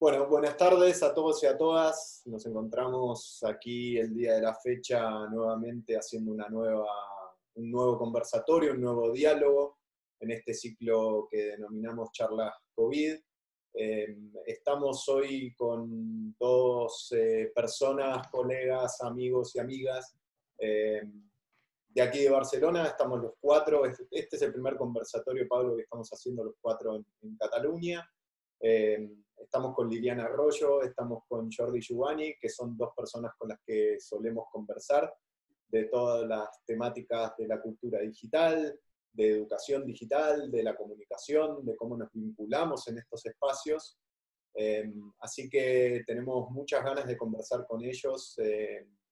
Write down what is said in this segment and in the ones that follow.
Bueno, buenas tardes a todos y a todas. Nos encontramos aquí el día de la fecha nuevamente haciendo un nuevo conversatorio, un nuevo diálogo en este ciclo que denominamos Charlas COVID. Estamos hoy con dos personas, colegas, amigos y amigas de aquí de Barcelona. Estamos los cuatro. Este es el primer conversatorio, Pablo, que estamos haciendo los cuatro en Cataluña. Estamos con Liliana Arroyo, estamos con Jordi Giovanni, que son dos personas con las que solemos conversar de todas las temáticas de la cultura digital, de educación digital, de la comunicación, de cómo nos vinculamos en estos espacios. Así que tenemos muchas ganas de conversar con ellos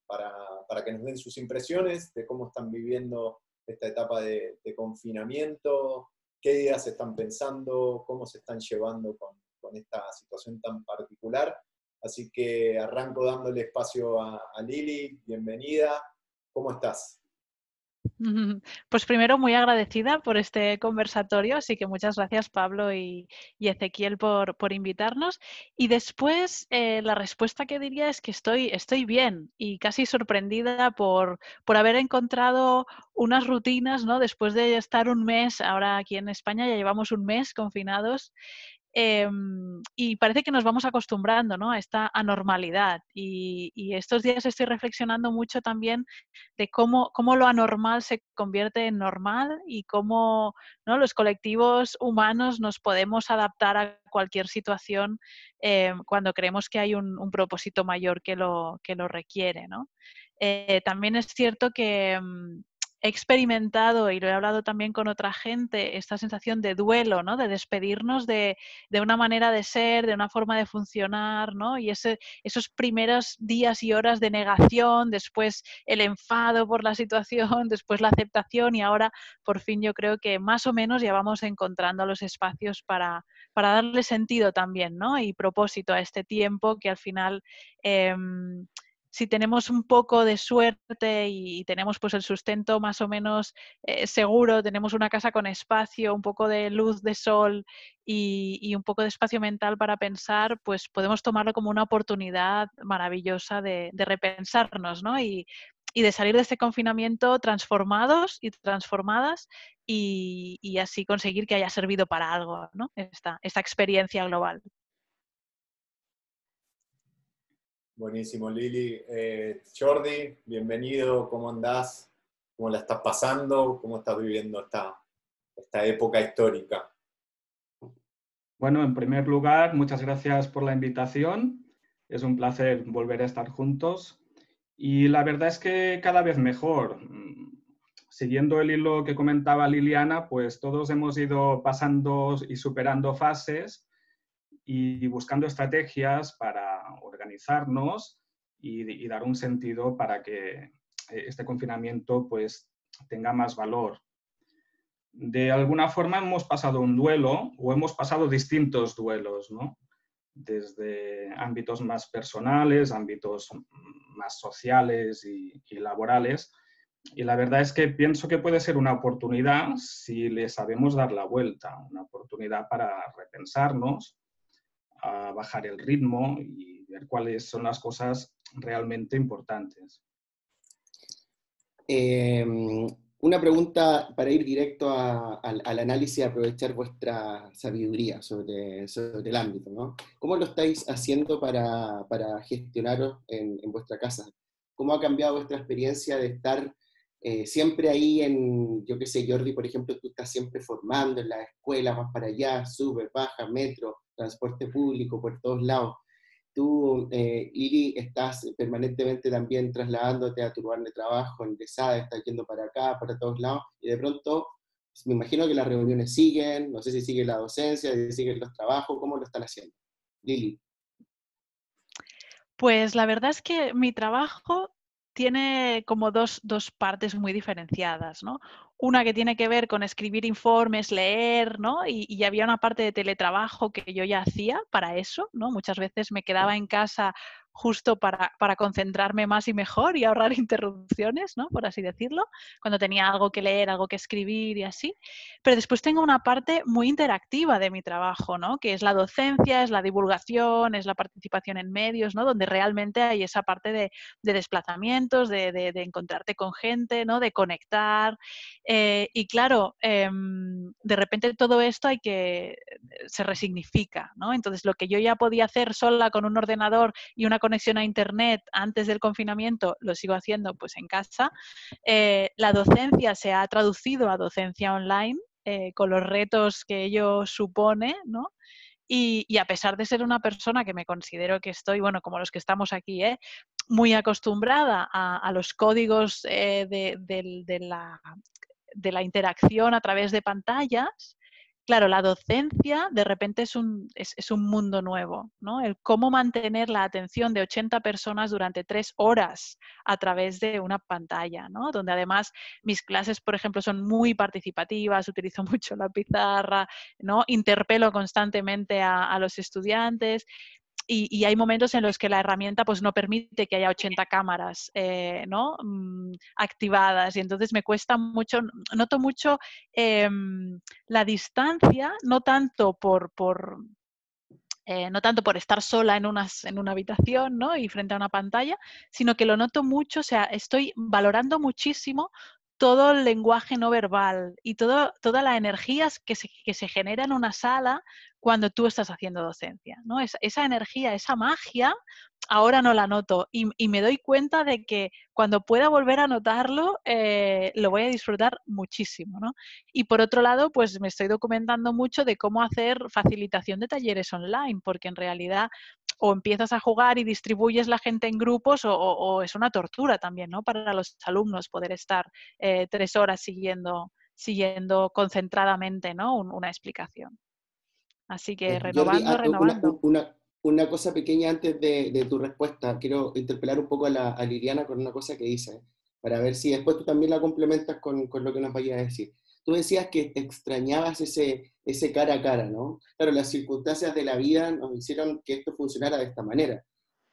para que nos den sus impresiones de cómo están viviendo esta etapa de confinamiento, qué ideas están pensando, cómo se están llevando con esta situación tan particular. Así que arranco dándole espacio a Lili. Bienvenida. ¿Cómo estás? Pues primero muy agradecida por este conversatorio, así que muchas gracias Pablo y Ezequiel por invitarnos. Y después la respuesta que diría es que estoy bien y casi sorprendida por haber encontrado unas rutinas, ¿no? Después de estar un mes, ahora aquí en España ya llevamos un mes confinados. Y parece que nos vamos acostumbrando, ¿no?, a esta anormalidad. Y estos días estoy reflexionando mucho también de cómo lo anormal se convierte en normal y cómo, ¿no?, los colectivos humanos nos podemos adaptar a cualquier situación cuando creemos que hay un propósito mayor que lo requiere, ¿no? También es cierto que he experimentado, y lo he hablado también con otra gente, esta sensación de duelo, ¿no?, de despedirnos de una manera de ser, de una forma de funcionar, ¿no? Y esos primeros días y horas de negación, después el enfado por la situación, después la aceptación, y ahora por fin yo creo que más o menos ya vamos encontrando los espacios para darle sentido también, ¿no?, y propósito a este tiempo que al final si tenemos un poco de suerte y tenemos pues el sustento más o menos seguro, tenemos una casa con espacio, un poco de luz de sol y un poco de espacio mental para pensar, pues podemos tomarlo como una oportunidad maravillosa de repensarnos, ¿no? Y de salir de este confinamiento transformados y transformadas y así conseguir que haya servido para algo, ¿no?, esta experiencia global. Buenísimo, Lili. Jordi, bienvenido. ¿Cómo andás? ¿Cómo la estás pasando? ¿Cómo estás viviendo esta época histórica? Bueno, en primer lugar, muchas gracias por la invitación. Es un placer volver a estar juntos. Y la verdad es que cada vez mejor. Siguiendo el hilo que comentaba Liliana, pues todos hemos ido pasando y superando fases y buscando estrategias para organizarnos y dar un sentido para que este confinamiento pues tenga más valor. De alguna forma hemos pasado un duelo o hemos pasado distintos duelos, ¿no? Desde ámbitos más personales, ámbitos más sociales y laborales. Y la verdad es que pienso que puede ser una oportunidad si le sabemos dar la vuelta, una oportunidad para repensarnos, a bajar el ritmo y ver cuáles son las cosas realmente importantes. Una pregunta para ir directo al análisis y aprovechar vuestra sabiduría sobre el ámbito, ¿no? ¿Cómo lo estáis haciendo para gestionaros en vuestra casa? ¿Cómo ha cambiado vuestra experiencia de estar siempre ahí yo qué sé, Jordi, por ejemplo, tú estás siempre formando en la escuela, vas para allá, subes, bajas, metro, transporte público, por todos lados? Tú, Lili, estás permanentemente también trasladándote a tu lugar de trabajo, en Besada, estás yendo para acá, para todos lados, y de pronto, me imagino que las reuniones siguen, no sé si sigue la docencia, si siguen los trabajos, ¿cómo lo están haciendo? Lili. Pues la verdad es que mi trabajo tiene como dos partes muy diferenciadas, ¿no? Una que tiene que ver con escribir informes, leer, ¿no? Y había una parte de teletrabajo que yo ya hacía para eso, ¿no? Muchas veces me quedaba en casa justo para concentrarme más y mejor y ahorrar interrupciones, ¿no? Por así decirlo, cuando tenía algo que leer, algo que escribir y así. Pero después tengo una parte muy interactiva de mi trabajo, ¿no? Que es la docencia, es la divulgación, es la participación en medios, ¿no? Donde realmente hay esa parte de desplazamientos, de encontrarte con gente, ¿no? De conectar. Y claro, de repente todo esto se resignifica, ¿no? Entonces, lo que yo ya podía hacer sola con un ordenador y una conexión a internet antes del confinamiento, lo sigo haciendo pues en casa. La docencia se ha traducido a docencia online, con los retos que ello supone, ¿no? Y a pesar de ser una persona que me considero que estoy, bueno, como los que estamos aquí, muy acostumbrada a los códigos de la interacción a través de pantallas, claro, la docencia de repente es un mundo nuevo, ¿no? El cómo mantener la atención de 80 personas durante 3 horas a través de una pantalla, ¿no? Donde además mis clases, por ejemplo, son muy participativas, utilizo mucho la pizarra, ¿no? Interpelo constantemente a los estudiantes. Y hay momentos en los que la herramienta pues, no permite que haya 80 cámaras, ¿no? Activadas, y entonces me cuesta mucho, noto mucho la distancia, no tanto no tanto por estar sola en una habitación, ¿no? Y frente a una pantalla, sino que lo noto mucho, o sea, estoy valorando muchísimo todo el lenguaje no verbal y toda la energía que se genera en una sala cuando tú estás haciendo docencia, ¿no? Esa energía, esa magia, ahora no la noto y me doy cuenta de que cuando pueda volver a notarlo, lo voy a disfrutar muchísimo, ¿no? Y por otro lado, pues me estoy documentando mucho de cómo hacer facilitación de talleres online, porque en realidad o empiezas a jugar y distribuyes la gente en grupos o es una tortura también, ¿no? Para los alumnos poder estar 3 horas siguiendo concentradamente, ¿no? Una explicación. Así que Jordi, renovando. una cosa pequeña antes de tu respuesta. Quiero interpelar un poco a Liliana con una cosa que dice, para ver si después tú también la complementas con lo que nos vayas a decir. Tú decías que extrañabas ese cara a cara, ¿no? Claro, las circunstancias de la vida nos hicieron que esto funcionara de esta manera,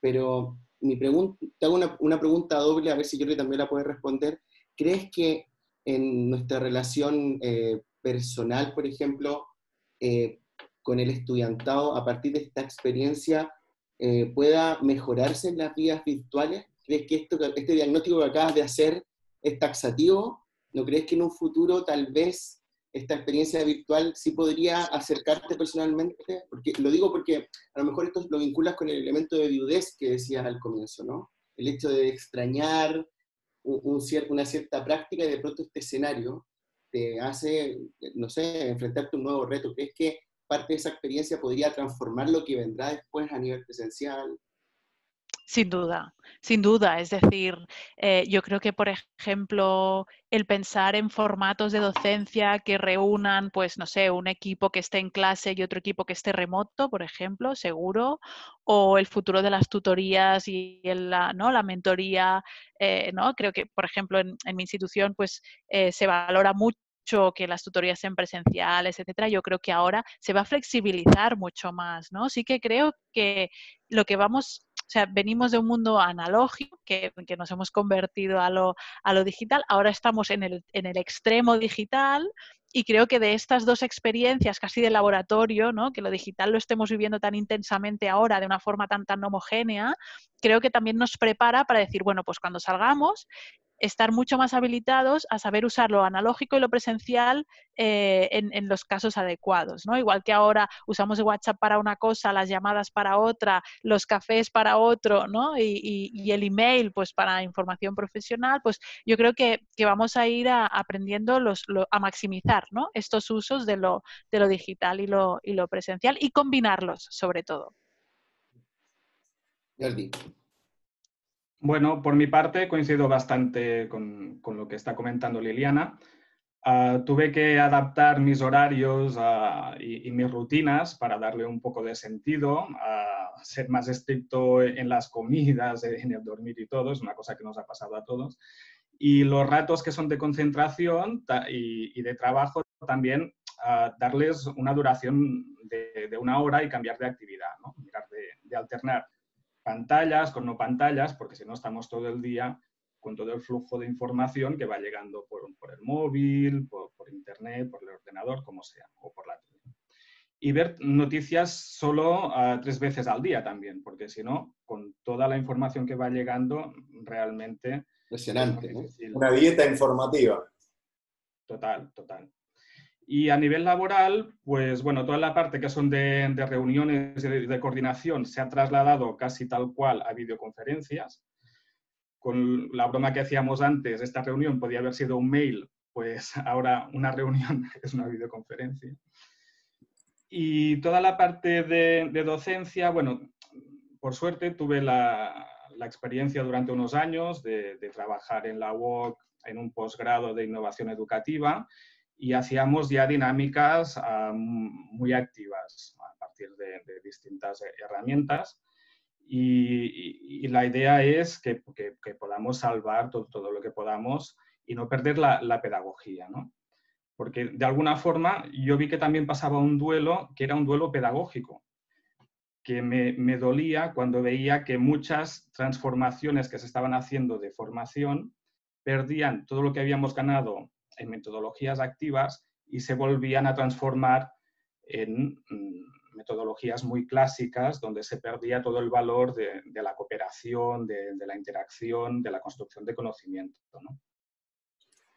pero te hago una pregunta doble, a ver si Jordi también la puede responder. ¿Crees que en nuestra relación personal, por ejemplo, con el estudiantado, a partir de esta experiencia, pueda mejorarse en las vías virtuales? ¿Crees que este diagnóstico que acabas de hacer es taxativo? ¿No crees que en un futuro tal vez esta experiencia virtual sí podría acercarte personalmente? Lo digo porque a lo mejor esto lo vinculas con el elemento de viudez que decías al comienzo, ¿no? El hecho de extrañar una cierta práctica y de pronto este escenario te hace, no sé, enfrentarte a un nuevo reto. ¿Crees que parte de esa experiencia podría transformar lo que vendrá después a nivel presencial? Sin duda, sin duda. Es decir, yo creo que, por ejemplo, el pensar en formatos de docencia que reúnan, pues, no sé, un equipo que esté en clase y otro equipo que esté remoto, por ejemplo, seguro, o el futuro de las tutorías y la mentoría, ¿no? Creo que, por ejemplo, en mi institución, pues, se valora mucho que las tutorías sean presenciales, etcétera. Yo creo que ahora se va a flexibilizar mucho más, ¿no? Sí que creo que lo que o sea, venimos de un mundo analógico que nos hemos convertido a lo digital, ahora estamos en el extremo digital y creo que de estas dos experiencias casi de laboratorio, ¿no? Que lo digital lo estemos viviendo tan intensamente ahora de una forma tan homogénea, creo que también nos prepara para decir, bueno, pues cuando salgamos, estar mucho más habilitados a saber usar lo analógico y lo presencial en los casos adecuados, ¿no? Igual que ahora usamos el WhatsApp para una cosa, las llamadas para otra, los cafés para otro, ¿no? Y el email pues para información profesional, pues yo creo que vamos a ir aprendiendo a maximizar, ¿no? Estos usos de lo digital y lo presencial y combinarlos sobre todo. Jordi. Bueno, por mi parte coincido bastante con lo que está comentando Liliana. Tuve que adaptar mis horarios y mis rutinas para darle un poco de sentido, a ser más estricto en las comidas, en el dormir y todo, es una cosa que nos ha pasado a todos. Y los ratos que son de concentración y de trabajo también darles una duración de 1 hora y cambiar de actividad, ¿no? Mirar de alternar, pantallas, con no pantallas, porque si no estamos todo el día con todo el flujo de información que va llegando por el móvil, por internet, por el ordenador, como sea, o por la tele. Y ver noticias solo 3 veces al día también, porque si no, con toda la información que va llegando, realmente... Impresionante, ¿no? Una dieta informativa. Total, total. Y a nivel laboral, pues bueno, toda la parte que son de reuniones y de coordinación se ha trasladado casi tal cual a videoconferencias. Con la broma que hacíamos antes, esta reunión podía haber sido un mail, pues ahora una reunión es una videoconferencia. Y toda la parte de docencia, bueno, por suerte tuve la experiencia durante unos años de trabajar en la UOC en un posgrado de innovación educativa y hacíamos ya dinámicas muy activas a partir de distintas herramientas. Y la idea es que podamos salvar todo lo que podamos y no perder la pedagogía, ¿no? Porque de alguna forma yo vi que también pasaba un duelo que era un duelo pedagógico, que me dolía cuando veía que muchas transformaciones que se estaban haciendo de formación perdían todo lo que habíamos ganado en metodologías activas y se volvían a transformar en metodologías muy clásicas donde se perdía todo el valor de la cooperación, de la interacción, de la construcción de conocimiento, ¿no?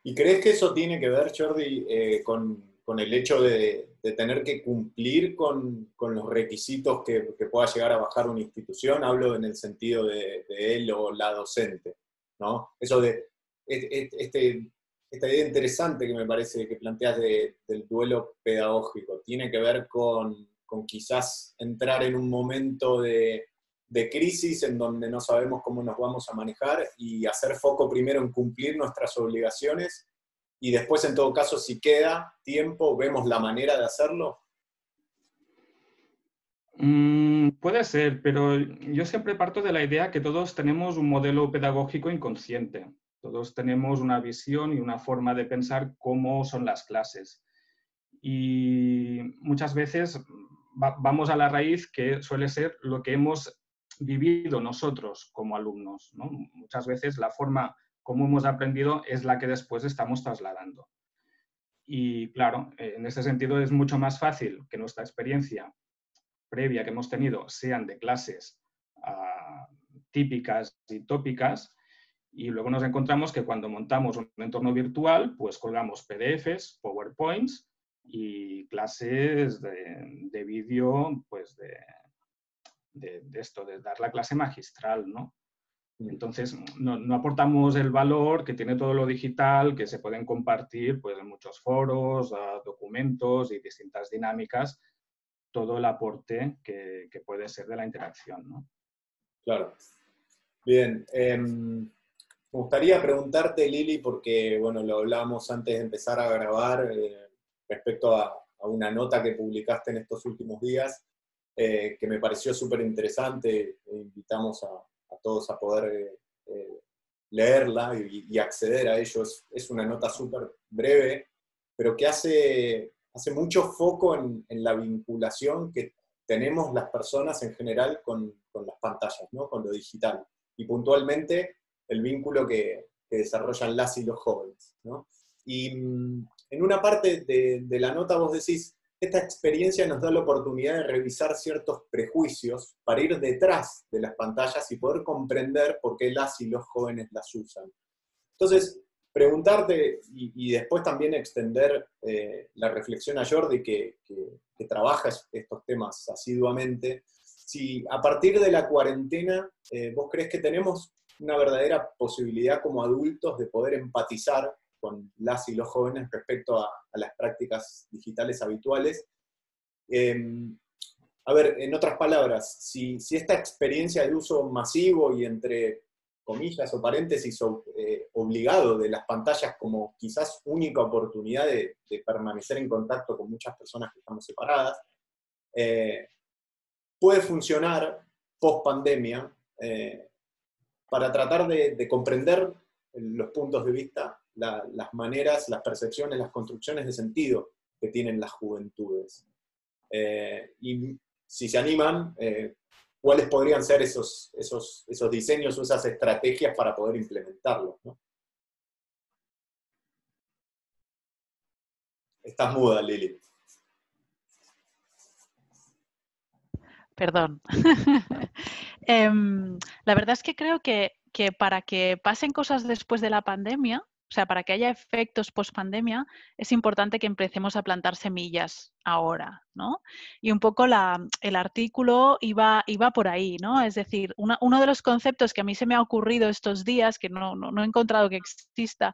¿Y crees que eso tiene que ver, Jordi, con el hecho de tener que cumplir con los requisitos que pueda llegar a bajar una institución? Hablo en el sentido de él o la docente, ¿no? Eso de esta idea interesante que me parece que planteas del duelo pedagógico, tiene que ver con quizás entrar en un momento de crisis en donde no sabemos cómo nos vamos a manejar y hacer foco primero en cumplir nuestras obligaciones y después, en todo caso, si queda tiempo, vemos la manera de hacerlo. Puede ser, pero yo siempre parto de la idea que todos tenemos un modelo pedagógico inconsciente. Todos tenemos una visión y una forma de pensar cómo son las clases. Y muchas veces vamos a la raíz, que suele ser lo que hemos vivido nosotros como alumnos, ¿no? Muchas veces la forma como hemos aprendido es la que después estamos trasladando. Y claro, en ese sentido es mucho más fácil que nuestra experiencia previa que hemos tenido sean de clases típicas y tópicas, y luego nos encontramos que cuando montamos un entorno virtual, pues colgamos PDFs, PowerPoints y clases de vídeo, pues de esto, de dar la clase magistral, ¿no? Entonces, no aportamos el valor que tiene todo lo digital, que se pueden compartir pues, en muchos foros, documentos y distintas dinámicas, todo el aporte que puede ser de la interacción, ¿no? Claro. Bien. Me gustaría preguntarte, Lili, porque bueno, lo hablábamos antes de empezar a grabar, respecto a una nota que publicaste en estos últimos días, que me pareció súper interesante. Invitamos a todos a poder leerla y acceder a ello. Es una nota súper breve, pero que hace mucho foco en la vinculación que tenemos las personas en general con las pantallas, ¿no? Con lo digital. Y puntualmente el vínculo que desarrollan las y los jóvenes, ¿no? Y en una parte de la nota vos decís, esta experiencia nos da la oportunidad de revisar ciertos prejuicios para ir detrás de las pantallas y poder comprender por qué las y los jóvenes las usan. Entonces, preguntarte y después también extender la reflexión a Jordi, que trabaja estos temas asiduamente, si a partir de la cuarentena vos crees que tenemos una verdadera posibilidad como adultos de poder empatizar con las y los jóvenes respecto a las prácticas digitales habituales. A ver, en otras palabras, si esta experiencia de uso masivo y entre comillas o paréntesis obligado de las pantallas como quizás única oportunidad de permanecer en contacto con muchas personas que estamos separadas, puede funcionar post pandemia para tratar de comprender los puntos de vista, las maneras, las percepciones, las construcciones de sentido que tienen las juventudes. Y si se animan, cuáles podrían ser esos diseños o esas estrategias para poder implementarlos, ¿no? Estás muda, Lili. Perdón. La verdad es que creo que para que pasen cosas después de la pandemia, o sea, para que haya efectos post-pandemia, es importante que empecemos a plantar semillas ahora, ¿no? Y un poco el artículo iba por ahí, ¿no? Es decir, uno de los conceptos que a mí se me ha ocurrido estos días, que no he encontrado que exista,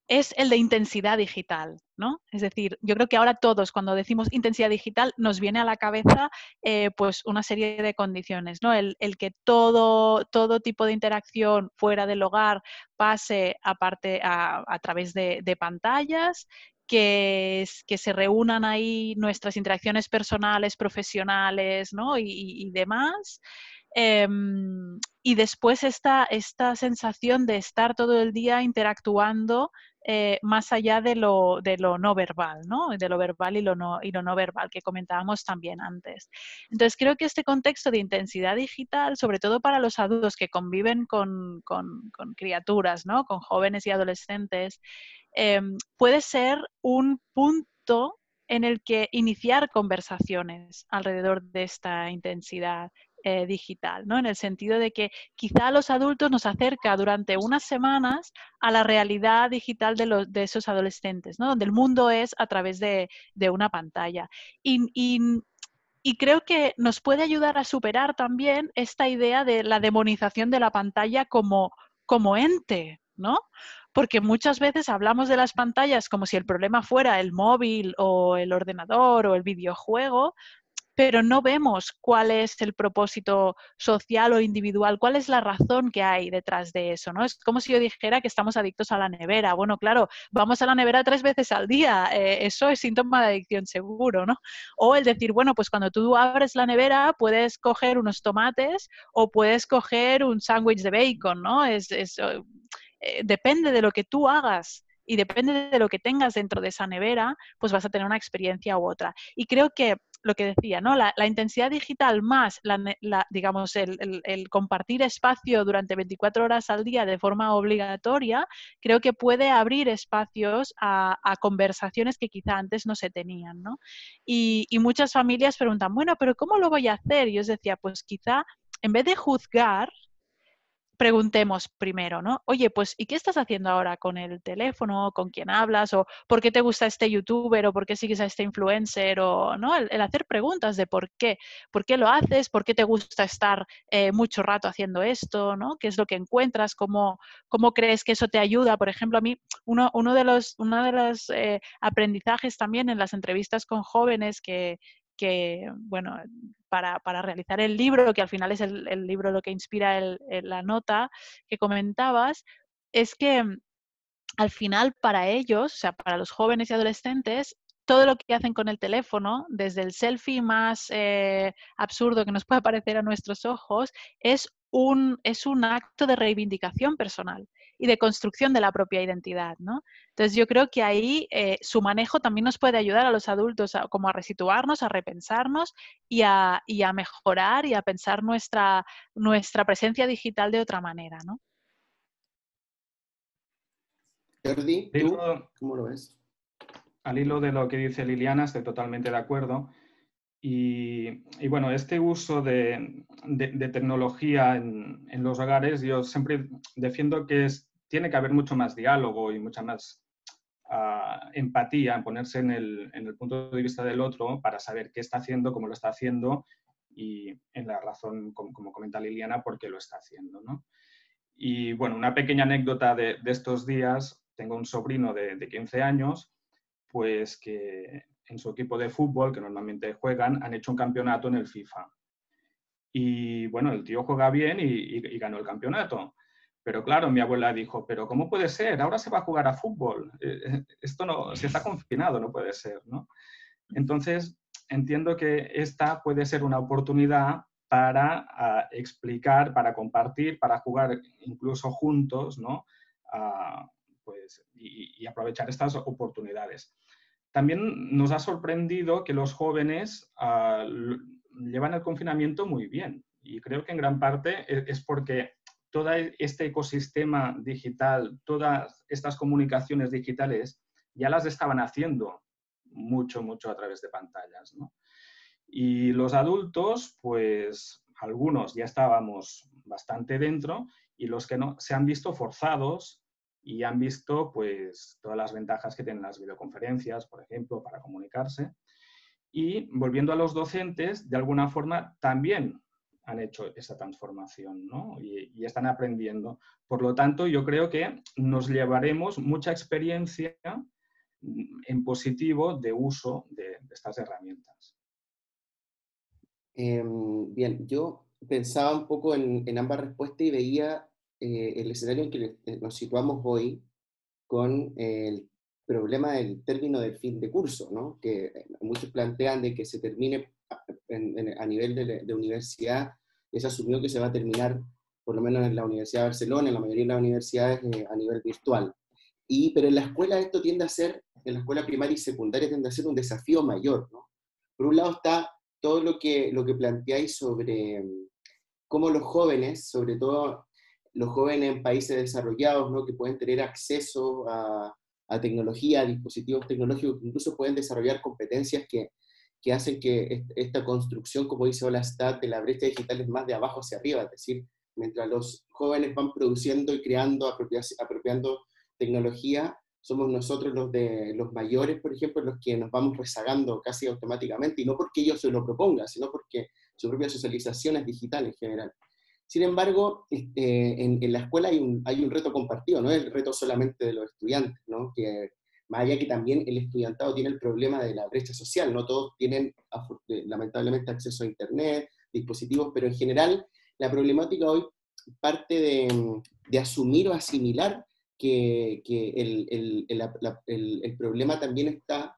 es el de intensidad digital, ¿no? Es decir, yo creo que ahora todos, cuando decimos intensidad digital, nos viene a la cabeza pues una serie de condiciones, ¿no? El que todo tipo de interacción fuera del hogar pase a través de pantallas, que se reúnan ahí nuestras interacciones personales, profesionales, ¿no? y demás. Y después esta sensación de estar todo el día interactuando más allá de lo no verbal, ¿no? De lo verbal y lo no verbal que comentábamos también antes. Entonces creo que este contexto de intensidad digital, sobre todo para los adultos que conviven con criaturas, ¿no? Con jóvenes y adolescentes, puede ser un punto en el que iniciar conversaciones alrededor de esta intensidad digital, ¿no? En el sentido de que quizá a los adultos nos acerca durante unas semanas a la realidad digital de esos adolescentes, ¿no? Donde el mundo es a través de una pantalla. Y creo que nos puede ayudar a superar también esta idea de la demonización de la pantalla como ente, ¿no? Porque muchas veces hablamos de las pantallas como si el problema fuera el móvil o el ordenador o el videojuego, pero no vemos cuál es el propósito social o individual, cuál es la razón que hay detrás de eso, ¿no? Es como si yo dijera que estamos adictos a la nevera. Bueno, claro, vamos a la nevera 3 veces al día, eso es síntoma de adicción seguro, ¿no? O el decir, bueno, pues cuando tú abres la nevera puedes coger unos tomates o puedes coger un sándwich de bacon, ¿no? Depende de lo que tú hagas y depende de lo que tengas dentro de esa nevera, pues vas a tener una experiencia u otra. Y creo que lo que decía, ¿no? La intensidad digital más, digamos, el compartir espacio durante 24 horas al día de forma obligatoria, creo que puede abrir espacios a conversaciones que quizá antes no se tenían, ¿no? Y muchas familias preguntan, bueno, pero ¿cómo lo voy a hacer? Y yo os decía, pues quizá en vez de juzgar, preguntemos primero, ¿no? Oye, pues, ¿y qué estás haciendo ahora con el teléfono? ¿Con quién hablas? ¿O por qué te gusta este youtuber? ¿O por qué sigues a este influencer? O, ¿no? El hacer preguntas de por qué lo haces, por qué te gusta estar mucho rato haciendo esto, ¿no? ¿Qué es lo que encuentras? ¿Cómo crees que eso te ayuda? Por ejemplo, a mí, uno de los aprendizajes también en las entrevistas con jóvenes que bueno, para realizar el libro, que al final es el libro lo que inspira la nota que comentabas, es que al final para ellos, o sea, para los jóvenes y adolescentes, todo lo que hacen con el teléfono, desde el selfie más absurdo que nos pueda parecer a nuestros ojos, es un acto de reivindicación personal y de construcción de la propia identidad, ¿no? Entonces yo creo que ahí su manejo también nos puede ayudar a los adultos como a resituarnos, a repensarnos y a mejorar y a pensar nuestra presencia digital de otra manera, ¿no? Jordi, ¿tú cómo lo ves? Al hilo de lo que dice Liliana, estoy totalmente de acuerdo. Y bueno, este uso de tecnología en los hogares, yo siempre defiendo que tiene que haber mucho más diálogo y mucha más empatía, en ponerse en el punto de vista del otro para saber qué está haciendo, cómo lo está haciendo y en la razón, como comenta Liliana, por qué lo está haciendo, ¿no? Y bueno, una pequeña anécdota de estos días, tengo un sobrino de 15 años, pues que en su equipo de fútbol, que normalmente juegan, han hecho un campeonato en el FIFA. Y bueno, el tío juega bien y ganó el campeonato. Pero claro, mi abuela dijo, pero ¿cómo puede ser? Ahora se va a jugar a fútbol. Esto no, si está confinado, no puede ser, ¿no? Entonces, entiendo que esta puede ser una oportunidad para explicar, para compartir, para jugar incluso juntos, ¿no? Pues, y aprovechar estas oportunidades. También nos ha sorprendido que los jóvenes llevan el confinamiento muy bien. Y creo que en gran parte es porque todo este ecosistema digital, todas estas comunicaciones digitales, ya las estaban haciendo mucho a través de pantallas, ¿no? Y los adultos, pues algunos ya estábamos bastante dentro y los que no se han visto forzados y han visto pues todas las ventajas que tienen las videoconferencias, por ejemplo, para comunicarse. Y volviendo a los docentes, de alguna forma también han hecho esa transformación, ¿no? Y están aprendiendo. Por lo tanto, yo creo que nos llevaremos mucha experiencia en positivo de uso de estas herramientas. Bien, yo pensaba un poco en ambas respuestas y veía el escenario en que nos situamos hoy con el problema del término del fin de curso, ¿no? Que muchos plantean de que se termine a nivel de universidad, es asumido que se va a terminar, por lo menos en la Universidad de Barcelona, en la mayoría de las universidades, a nivel virtual. Pero en la escuela esto tiende a ser, en la escuela primaria y secundaria tiende a ser un desafío mayor, ¿no? Por un lado está todo lo que planteáis sobre cómo los jóvenes, sobre todo los jóvenes en países desarrollados, ¿no? Que pueden tener acceso a tecnología, a dispositivos tecnológicos, que incluso pueden desarrollar competencias que hacen que esta construcción, como dice Olastat, de la brecha digital es más de abajo hacia arriba, es decir, mientras los jóvenes van produciendo y creando, apropiando tecnología, somos nosotros los mayores, por ejemplo, los que nos vamos rezagando casi automáticamente, y no porque ellos se lo propongan, sino porque su propia socialización es digital en general. Sin embargo, en la escuela hay un reto compartido, no es el reto solamente de los estudiantes, ¿no? Que más allá que también el estudiantado tiene el problema de la brecha social, no todos tienen lamentablemente acceso a internet, dispositivos, pero en general la problemática hoy parte de asumir o asimilar que el problema también está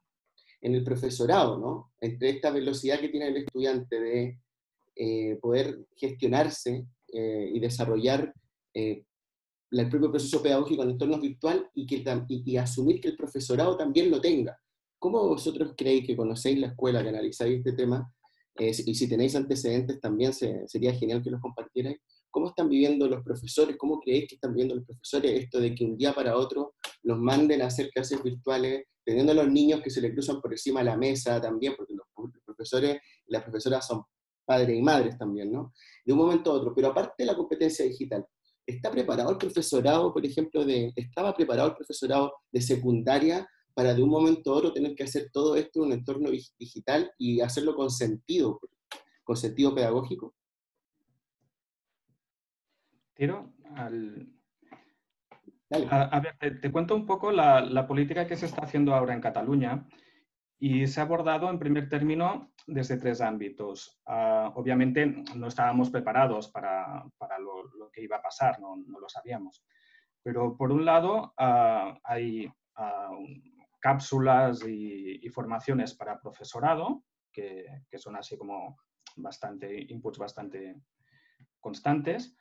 en el profesorado, ¿no? Entre esta velocidad que tiene el estudiante de poder gestionarse y desarrollar el propio proceso pedagógico en entornos virtual y asumir que el profesorado también lo tenga. ¿Cómo vosotros creéis que conocéis la escuela, que analizáis este tema? Y si tenéis antecedentes también sería genial que los compartierais. ¿Cómo están viviendo los profesores? ¿Cómo creéis que están viviendo los profesores esto de que un día para otro los manden a hacer clases virtuales, teniendo a los niños que se le cruzan por encima de la mesa también, porque los profesores y las profesoras son padres y madres también, ¿no? De un momento a otro. Pero aparte de la competencia digital, ¿está preparado el profesorado, por ejemplo, estaba preparado el profesorado de secundaria para de un momento a otro tener que hacer todo esto en un entorno digital y hacerlo con sentido pedagógico? Tiro Dale. a ver, te cuento un poco la política que se está haciendo ahora en Cataluña y se ha abordado en primer término desde 3 ámbitos. Obviamente no estábamos preparados para lo que iba a pasar, no lo sabíamos. Pero por un lado hay cápsulas y formaciones para profesorado, que son así como inputs bastante constantes.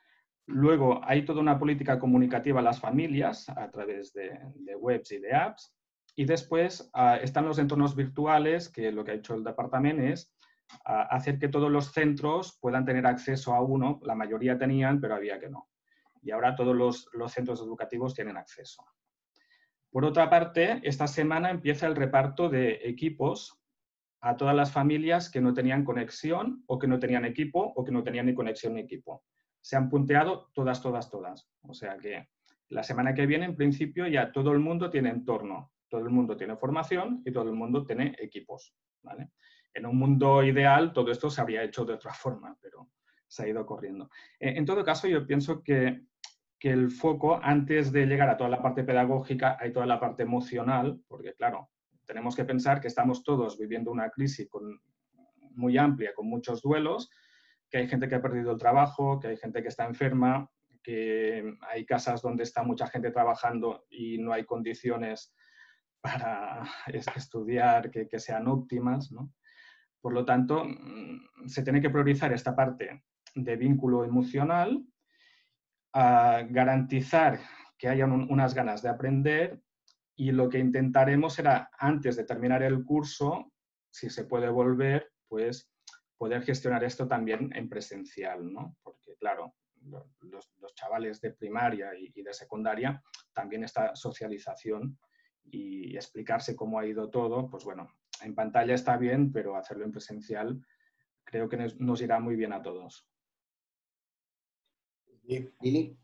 Luego hay toda una política comunicativa a las familias a través de webs y de apps. Y después están los entornos virtuales, que lo que ha hecho el departamento es hacer que todos los centros puedan tener acceso a uno. La mayoría tenían, pero había que no. Y ahora todos los centros educativos tienen acceso. Por otra parte, esta semana empieza el reparto de equipos a todas las familias que no tenían conexión o que no tenían equipo o que no tenían ni conexión ni equipo. Se han punteado todas. O sea que la semana que viene, en principio, ya todo el mundo tiene entorno, todo el mundo tiene formación y todo el mundo tiene equipos, ¿vale? En un mundo ideal todo esto se habría hecho de otra forma, pero se ha ido corriendo. En todo caso, yo pienso que el foco, antes de llegar a toda la parte pedagógica, hay toda la parte emocional, porque claro, tenemos que pensar que estamos todos viviendo una crisis muy amplia, con muchos duelos, que hay gente que ha perdido el trabajo, que hay gente que está enferma, que hay casas donde está mucha gente trabajando y no hay condiciones para estudiar que sean óptimas, ¿no? Por lo tanto, se tiene que priorizar esta parte de vínculo emocional, garantizar que haya unas ganas de aprender, y lo que intentaremos será, antes de terminar el curso, si se puede volver, pues poder gestionar esto también en presencial, ¿no? Porque, claro, los chavales de primaria y de secundaria, también esta socialización y explicarse cómo ha ido todo, pues bueno, en pantalla está bien, pero hacerlo en presencial creo que nos irá muy bien a todos. Lili.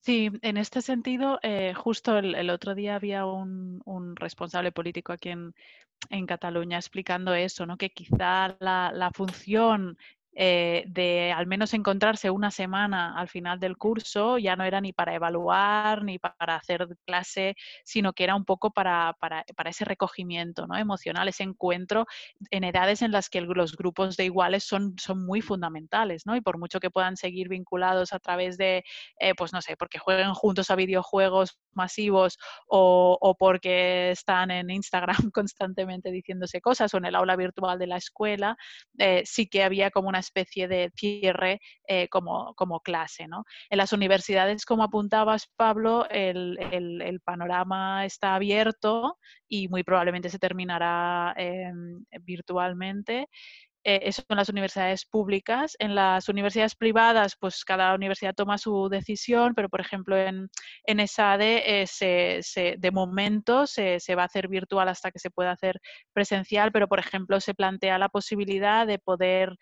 Sí, en este sentido, justo el otro día había un responsable político aquí en Cataluña explicando eso, ¿no? Que quizá la función de al menos encontrarse una semana al final del curso ya no era ni para evaluar ni para hacer clase, sino que era un poco para ese recogimiento, ¿no? Emocional, ese encuentro en edades en las que los grupos de iguales son muy fundamentales, ¿no? Y por mucho que puedan seguir vinculados a través de, pues no sé, porque jueguen juntos a videojuegos masivos o porque están en Instagram constantemente diciéndose cosas o en el aula virtual de la escuela, sí que había como una especie de cierre como clase, ¿no? En las universidades, como apuntabas, Pablo, el panorama está abierto y muy probablemente se terminará virtualmente. Eso en las universidades públicas. En las universidades privadas, pues cada universidad toma su decisión, pero por ejemplo en ESADE de momento se va a hacer virtual hasta que se pueda hacer presencial, pero por ejemplo se plantea la posibilidad de poder,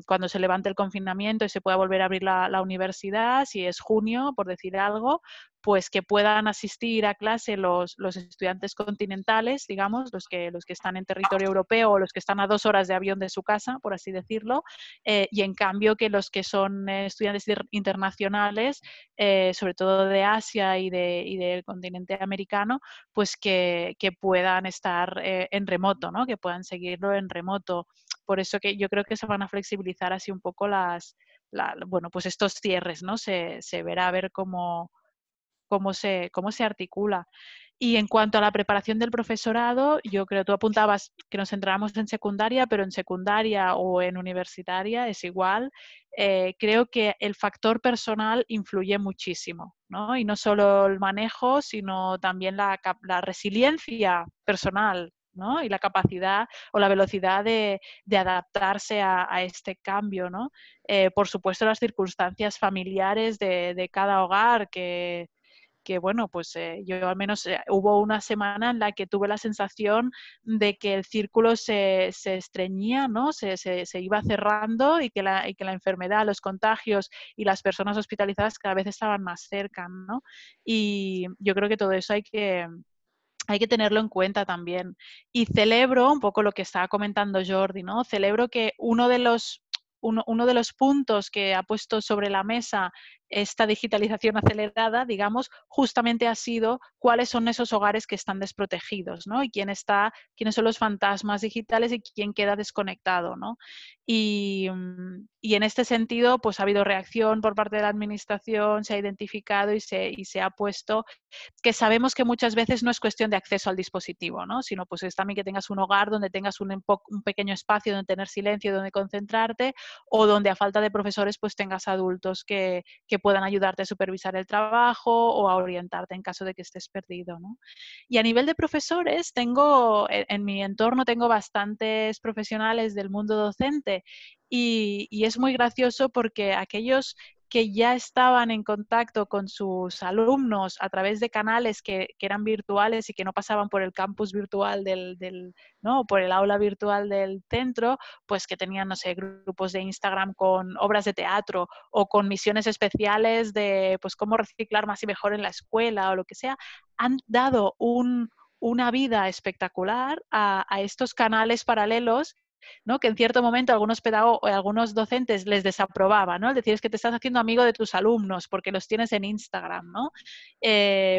cuando se levante el confinamiento y se pueda volver a abrir la universidad, si es junio, por decir algo, pues que puedan asistir a clase los estudiantes continentales, digamos, los que están en territorio europeo o los que están a 2 horas de avión de su casa, por así decirlo, y en cambio que los que son estudiantes internacionales, sobre todo de Asia y del continente americano, pues que puedan estar en remoto, ¿no? Que puedan seguirlo en remoto. Por eso que yo creo que se van a flexibilizar así un poco bueno, pues estos cierres, ¿no? Se verá a ver cómo se articula. Y en cuanto a la preparación del profesorado, yo creo que tú apuntabas que nos centramos en secundaria, pero en secundaria o en universitaria es igual. Creo que el factor personal influye muchísimo, ¿no? Y no solo el manejo, sino también la resiliencia personal, ¿no? Y la capacidad o la velocidad de adaptarse a este cambio, ¿no? Por supuesto, las circunstancias familiares de cada hogar que bueno, pues yo al menos hubo una semana en la que tuve la sensación de que el círculo se estreñía, ¿no? Se iba cerrando y que la enfermedad, los contagios y las personas hospitalizadas cada vez estaban más cerca, ¿no? Y yo creo que todo eso hay que tenerlo en cuenta también. Y celebro un poco lo que estaba comentando Jordi, ¿no? Celebro que uno de los puntos que ha puesto sobre la mesa esta digitalización acelerada, digamos, justamente ha sido cuáles son esos hogares que están desprotegidos, ¿no? Y quiénes son los fantasmas digitales y quién queda desconectado, ¿no? Y en este sentido, pues ha habido reacción por parte de la administración, se ha identificado y se ha puesto que sabemos que muchas veces no es cuestión de acceso al dispositivo, ¿no? Sino pues es también que tengas un hogar donde tengas un pequeño espacio donde tener silencio, donde concentrarte, o donde a falta de profesores pues tengas adultos que puedan ayudarte a supervisar el trabajo o a orientarte en caso de que estés perdido, ¿no? Y a nivel de profesores, en mi entorno tengo bastantes profesionales del mundo docente y es muy gracioso porque aquellos que ya estaban en contacto con sus alumnos a través de canales que eran virtuales y que no pasaban por el campus virtual ¿no? Por el aula virtual del centro, pues que tenían, no sé, grupos de Instagram con obras de teatro o con misiones especiales de pues cómo reciclar más y mejor en la escuela o lo que sea, han dado una vida espectacular a estos canales paralelos, ¿no? Que en cierto momento algunos pedagogos o algunos docentes les desaprobaban, ¿no? Es decir, es que te estás haciendo amigo de tus alumnos porque los tienes en Instagram, ¿no?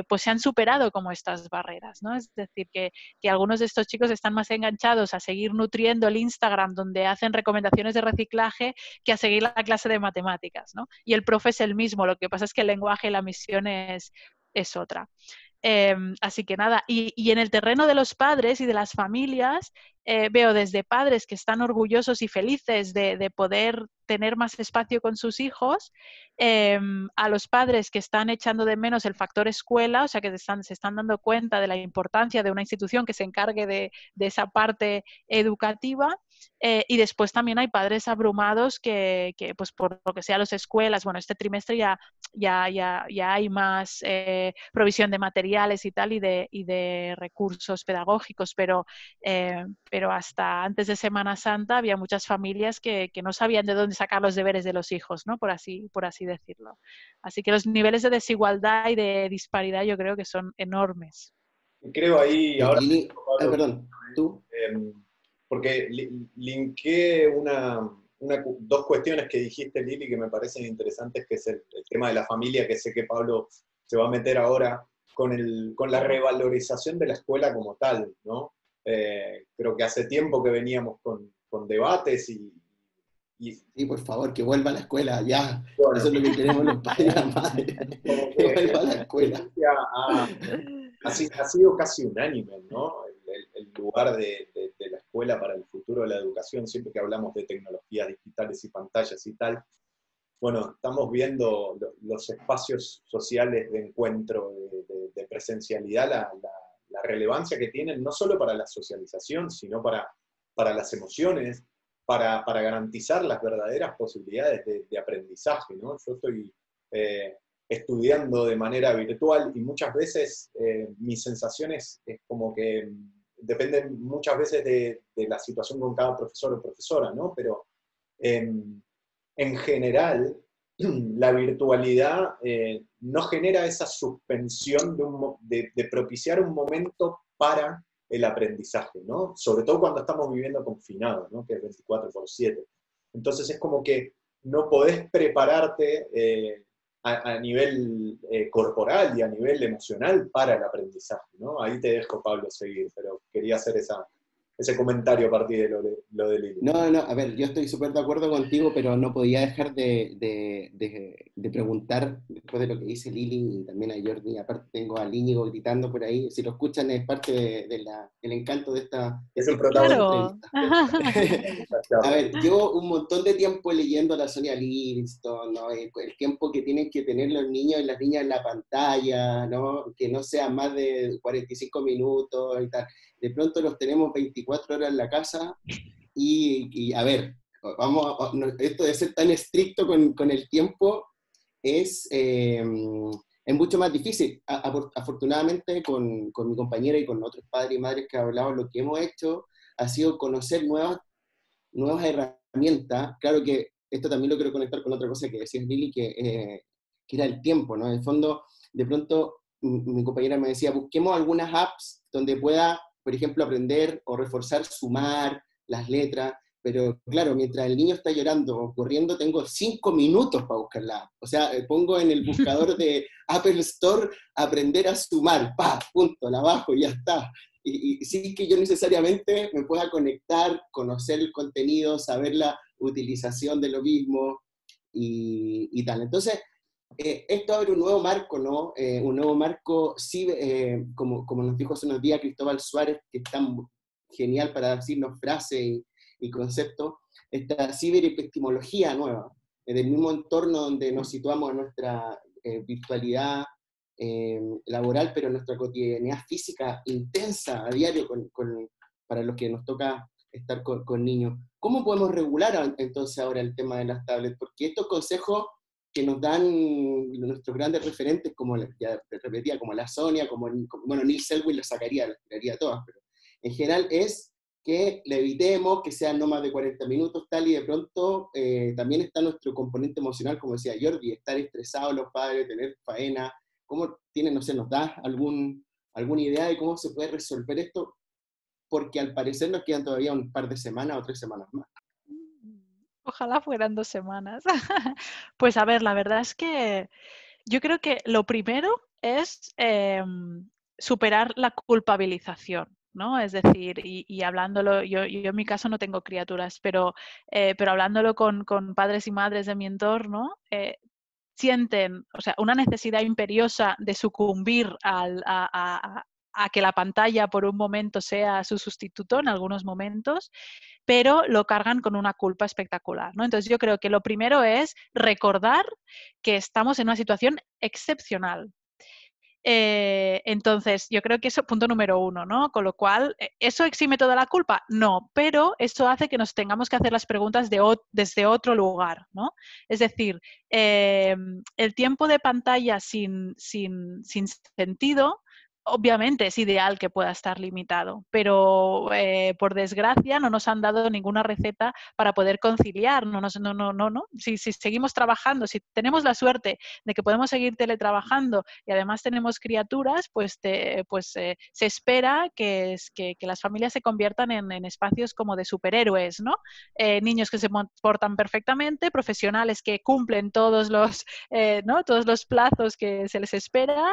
Pues se han superado como estas barreras, ¿no? Es decir, que algunos de estos chicos están más enganchados a seguir nutriendo el Instagram donde hacen recomendaciones de reciclaje que a seguir la clase de matemáticas, ¿no? Y el profe es el mismo, lo que pasa es que el lenguaje y la misión es otra. Así que nada, y en el terreno de los padres y de las familias, veo desde padres que están orgullosos y felices de poder tener más espacio con sus hijos, a los padres que están echando de menos el factor escuela, o sea que se están dando cuenta de la importancia de una institución que se encargue de esa parte educativa. Y después también hay padres abrumados que pues por lo que sea las escuelas, bueno, este trimestre ya hay más provisión de materiales y tal y de recursos pedagógicos, pero hasta antes de Semana Santa había muchas familias que no sabían de dónde sacar los deberes de los hijos, ¿no? Por así decirlo. Así que los niveles de desigualdad y de disparidad yo creo que son enormes. Creo ahí, ahora, Lili, Pablo, perdón, ¿tú? porque linké dos cuestiones que dijiste, Lili, que me parecen interesantes, que es el tema de la familia, que sé que Pablo se va a meter ahora, con la revalorización de la escuela como tal, ¿no? Creo que hace tiempo que veníamos con debates y Sí, por favor, que vuelva a la escuela, ya. bueno, Eso es lo que queremos los padres y las madres. como Que que vuelva a la la escuela. tendencia ha sido casi unánime, ¿no? El lugar de la escuela para el futuro de la educación, siempre que hablamos de tecnologías digitales y pantallas y tal, bueno, estamos viendo los espacios sociales de encuentro, de presencialidad, la relevancia que tienen no solo para la socialización, sino para las emociones, para garantizar las verdaderas posibilidades de aprendizaje, ¿no? Yo estoy estudiando de manera virtual y muchas veces mis sensaciones es como que dependen muchas veces de la situación con cada profesor o profesora, ¿no? Pero en general, la virtualidad no genera esa suspensión de propiciar un momento para el aprendizaje, ¿no? Sobre todo cuando estamos viviendo confinados, ¿no? Que es 24/7. Entonces es como que no podés prepararte a nivel corporal y a nivel emocional para el aprendizaje, ¿no? Ahí te dejo, Pablo, seguir, pero quería hacer ese comentario a partir de lo de Lili. No, a ver, yo estoy súper de acuerdo contigo, pero no podía dejar de preguntar, después de lo que dice Lili y también a Jordi, aparte tengo al Íñigo gritando por ahí, si lo escuchan es parte del encanto de esta Es el protagonista. entrevista. A ver, llevo un montón de tiempo leyendo a la Sonia Livingston, ¿no? El tiempo que tienen que tener los niños y las niñas en la pantalla, ¿no? Que no sea más de 45 minutos y tal. De pronto los tenemos 24 horas en la casa y a ver, esto de ser tan estricto con el tiempo es mucho más difícil. Afortunadamente con mi compañera y con otros padres y madres que han hablado, lo que hemos hecho ha sido conocer nuevas herramientas. Claro que esto también lo quiero conectar con otra cosa que decías, Lili, que era el tiempo, ¿no? En el fondo, de pronto, mi compañera me decía, busquemos algunas apps donde pueda, por ejemplo, aprender o reforzar, sumar las letras, pero claro, mientras el niño está llorando o corriendo, tengo 5 minutos para buscar la app. O sea, pongo en el buscador de Apple Store, aprender a sumar, punto, la bajo y ya está. Y sí que yo necesariamente me pueda conectar, conocer el contenido, saber la utilización de lo mismo y tal. Entonces, esto abre un nuevo marco, ¿no? Un nuevo marco, sí, como nos dijo hace unos días Cristóbal Suárez, que es tan genial para decirnos frases y conceptos, esta ciberepistemología nueva, del mismo entorno donde nos situamos en nuestra virtualidad laboral, pero en nuestra cotidianidad física intensa a diario para los que nos toca estar con niños. ¿Cómo podemos regular entonces ahora el tema de las tablets? Porque estos consejos que nos dan nuestros grandes referentes, como ya te repetía, como la Sonia, bueno, Neil Selwyn las tiraría todas, pero en general es que le evitemos, que sean no más de 40 minutos, tal, y de pronto también está nuestro componente emocional, como decía Jordi, estar estresados los padres, tener faena. ¿Cómo no sé, nos da alguna idea de cómo se puede resolver esto? Porque al parecer nos quedan todavía un par de semanas o 3 semanas más. Ojalá fueran 2 semanas. Pues a ver, la verdad es que yo creo que lo primero es superar la culpabilización, ¿no? Es decir, y hablándolo, yo en mi caso no tengo criaturas, pero hablándolo con padres y madres de mi entorno, sienten, o sea, una necesidad imperiosa de sucumbir a que la pantalla por un momento sea su sustituto en algunos momentos, pero lo cargan con una culpa espectacular, ¿no? Entonces yo creo que lo primero es recordar que estamos en una situación excepcional. Entonces, yo creo que eso es punto número uno, ¿no? Con lo cual, ¿eso exime toda la culpa? No, pero eso hace que nos tengamos que hacer las preguntas desde otro lugar, ¿no? Es decir, el tiempo de pantalla sin sentido, obviamente es ideal que pueda estar limitado, pero por desgracia no nos han dado ninguna receta para poder conciliar. No. Si seguimos trabajando, si tenemos la suerte de que podemos seguir teletrabajando y además tenemos criaturas, pues se espera que las familias se conviertan en espacios como de superhéroes, ¿no? Niños que se portan perfectamente, profesionales que cumplen todos los plazos que se les espera,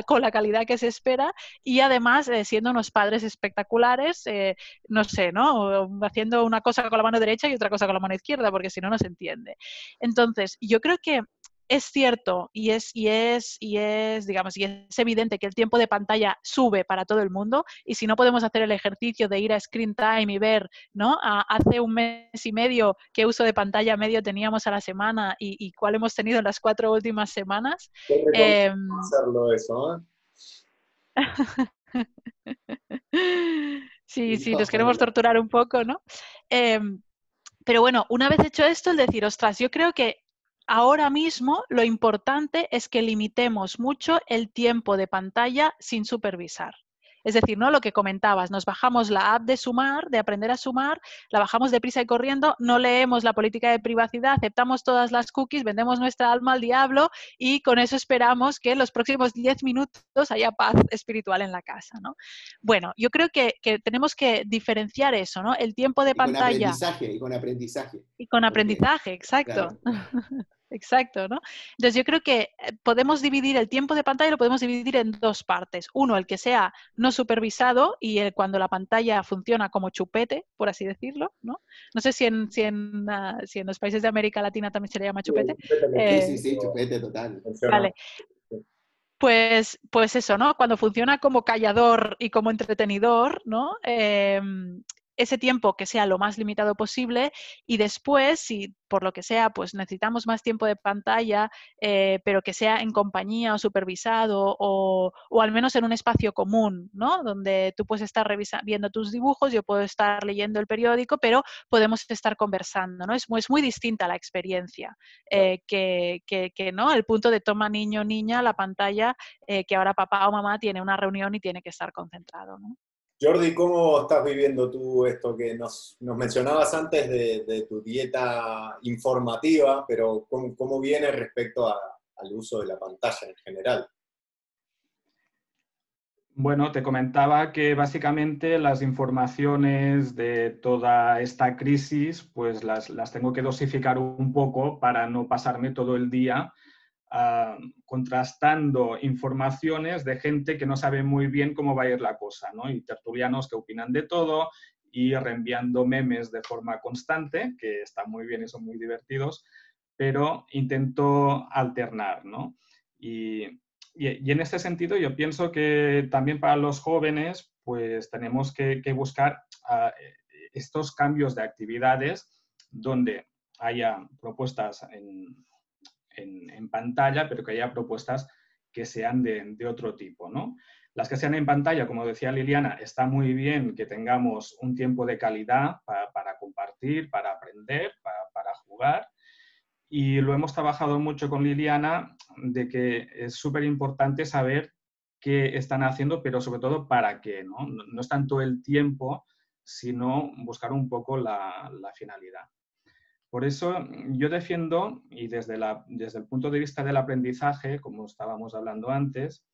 con la calidad que se espera, y además siendo unos padres espectaculares, no sé, ¿no? Haciendo una cosa con la mano derecha y otra cosa con la mano izquierda, porque si no, no se entiende. Entonces, yo creo que es cierto y es evidente que el tiempo de pantalla sube para todo el mundo, y si no podemos hacer el ejercicio de ir a Screen Time y ver, ¿no? Hace un mes y medio qué uso de pantalla medio teníamos a la semana y cuál hemos tenido en las 4 últimas semanas. Yo recomiendo hacerlo eso, ¿eh? Sí, nos queremos torturar un poco, ¿no? Pero bueno, una vez hecho esto, el decir, ostras, yo creo que ahora mismo lo importante es que limitemos mucho el tiempo de pantalla sin supervisar. Es decir, ¿no? Lo que comentabas, nos bajamos la app de sumar, de aprender a sumar, la bajamos deprisa y corriendo, no leemos la política de privacidad, aceptamos todas las cookies, vendemos nuestra alma al diablo y con eso esperamos que en los próximos 10 minutos haya paz espiritual en la casa, ¿no? Bueno, yo creo que tenemos que diferenciar eso, ¿no? El tiempo de pantalla. Y con aprendizaje. Y con aprendizaje, exacto. Claro. Exacto, ¿no? Entonces yo creo que podemos dividir el tiempo de pantalla, lo podemos dividir en dos partes. Uno, el que sea no supervisado y cuando la pantalla funciona como chupete, por así decirlo, ¿no? No sé si en los países de América Latina también se le llama chupete. Sí, chupete total. Vale. Pues eso, ¿no? Cuando funciona como callador y como entretenidor, ¿no? Ese tiempo que sea lo más limitado posible, y después, si por lo que sea, pues necesitamos más tiempo de pantalla, pero que sea en compañía o supervisado o al menos en un espacio común, ¿no? Donde tú puedes estar viendo tus dibujos, yo puedo estar leyendo el periódico, pero podemos estar conversando, ¿no? Es muy distinta la experiencia que ¿no? El punto de toma niño, niña, la pantalla, que ahora papá o mamá tiene una reunión y tiene que estar concentrado, ¿no? Jordi, ¿cómo estás viviendo tú esto que nos mencionabas antes de tu dieta informativa, pero cómo viene respecto al uso de la pantalla en general? Bueno, te comentaba que básicamente las informaciones de toda esta crisis pues las tengo que dosificar un poco para no pasarme todo el día contrastando informaciones de gente que no sabe muy bien cómo va a ir la cosa, ¿no? Y tertulianos que opinan de todo y reenviando memes de forma constante, que están muy bien y son muy divertidos, pero intento alternar, ¿no? Y en este sentido yo pienso que también para los jóvenes pues tenemos que buscar estos cambios de actividades donde haya propuestas en pantalla, pero que haya propuestas que sean de otro tipo, ¿no? Las que sean en pantalla, como decía Liliana, está muy bien que tengamos un tiempo de calidad para compartir, para aprender, para jugar. Y lo hemos trabajado mucho con Liliana, de que es súper importante saber qué están haciendo, pero sobre todo para qué, ¿no? No es tanto el tiempo, sino buscar un poco la finalidad. Por eso yo defiendo, y desde el punto de vista del aprendizaje, como estábamos hablando antes,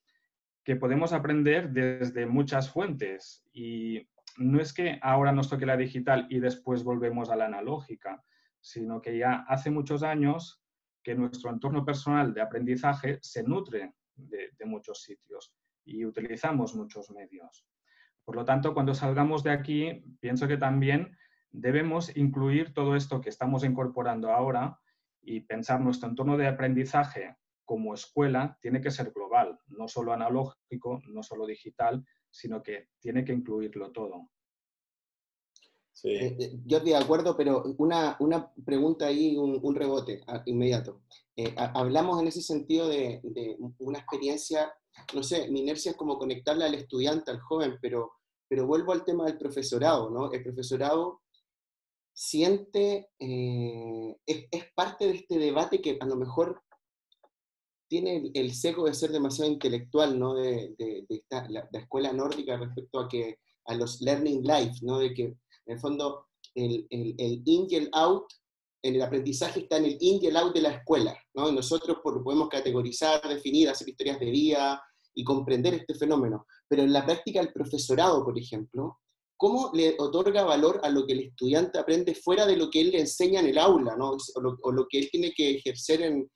que podemos aprender desde muchas fuentes. Y no es que ahora nos toque la digital y después volvemos a la analógica, sino que ya hace muchos años que nuestro entorno personal de aprendizaje se nutre de muchos sitios y utilizamos muchos medios. Por lo tanto, cuando salgamos de aquí, pienso que también debemos incluir todo esto que estamos incorporando ahora y pensar nuestro entorno de aprendizaje como escuela tiene que ser global, no solo analógico, no solo digital, sino que tiene que incluirlo todo. Sí. Yo estoy de acuerdo, pero una pregunta ahí, un rebote inmediato. Hablamos en ese sentido de una experiencia, no sé, mi inercia es como conectarla al estudiante, al joven, pero vuelvo al tema del profesorado, ¿no? El profesorado siente, es parte de este debate que a lo mejor tiene el sesgo de ser demasiado intelectual, ¿no? La escuela nórdica respecto a los learning life, ¿no? De que en el fondo el in y el out, en el aprendizaje está en el in y el out de la escuela, ¿no? Y nosotros podemos categorizar, definir, hacer historias de vida y comprender este fenómeno. Pero en la práctica el profesorado, por ejemplo, ¿cómo le otorga valor a lo que el estudiante aprende fuera de lo que él le enseña en el aula, ¿no? O lo que él tiene que ejercer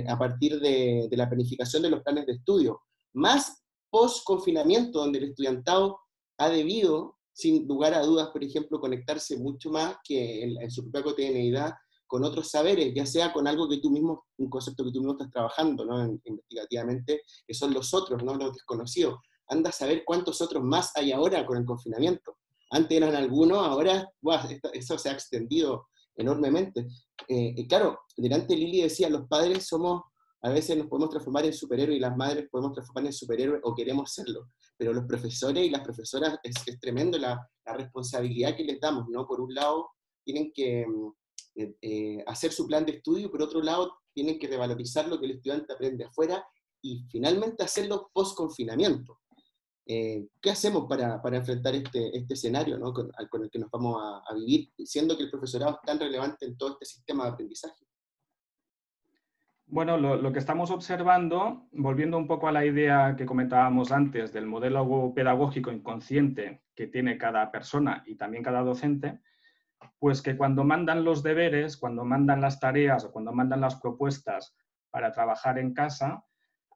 a partir de la planificación de los planes de estudio? Más post-confinamiento, donde el estudiantado ha debido, sin lugar a dudas, por ejemplo, conectarse mucho más que en su propia cotidianeidad con otros saberes, ya sea con algo que tú mismo, un concepto que tú mismo estás trabajando, ¿no? Investigativamente, que son los otros, ¿no? Los desconocidos. Anda a saber cuántos otros más hay ahora con el confinamiento. Antes eran algunos, ahora eso se ha extendido enormemente. Claro, delante Lili decía, los padres a veces nos podemos transformar en superhéroes y las madres podemos transformar en superhéroes o queremos serlo, pero los profesores y las profesoras es tremendo la responsabilidad que les damos, ¿no? Por un lado, tienen que hacer su plan de estudio, y por otro lado, tienen que revalorizar lo que el estudiante aprende afuera y finalmente hacerlo post-confinamiento. ¿Qué hacemos para enfrentar este escenario, ¿no? con el que nos vamos a vivir, siendo que el profesorado es tan relevante en todo este sistema de aprendizaje? Bueno, lo que estamos observando, volviendo un poco a la idea que comentábamos antes del modelo pedagógico inconsciente que tiene cada persona y también cada docente, pues que cuando mandan los deberes, cuando mandan las tareas o cuando mandan las propuestas para trabajar en casa,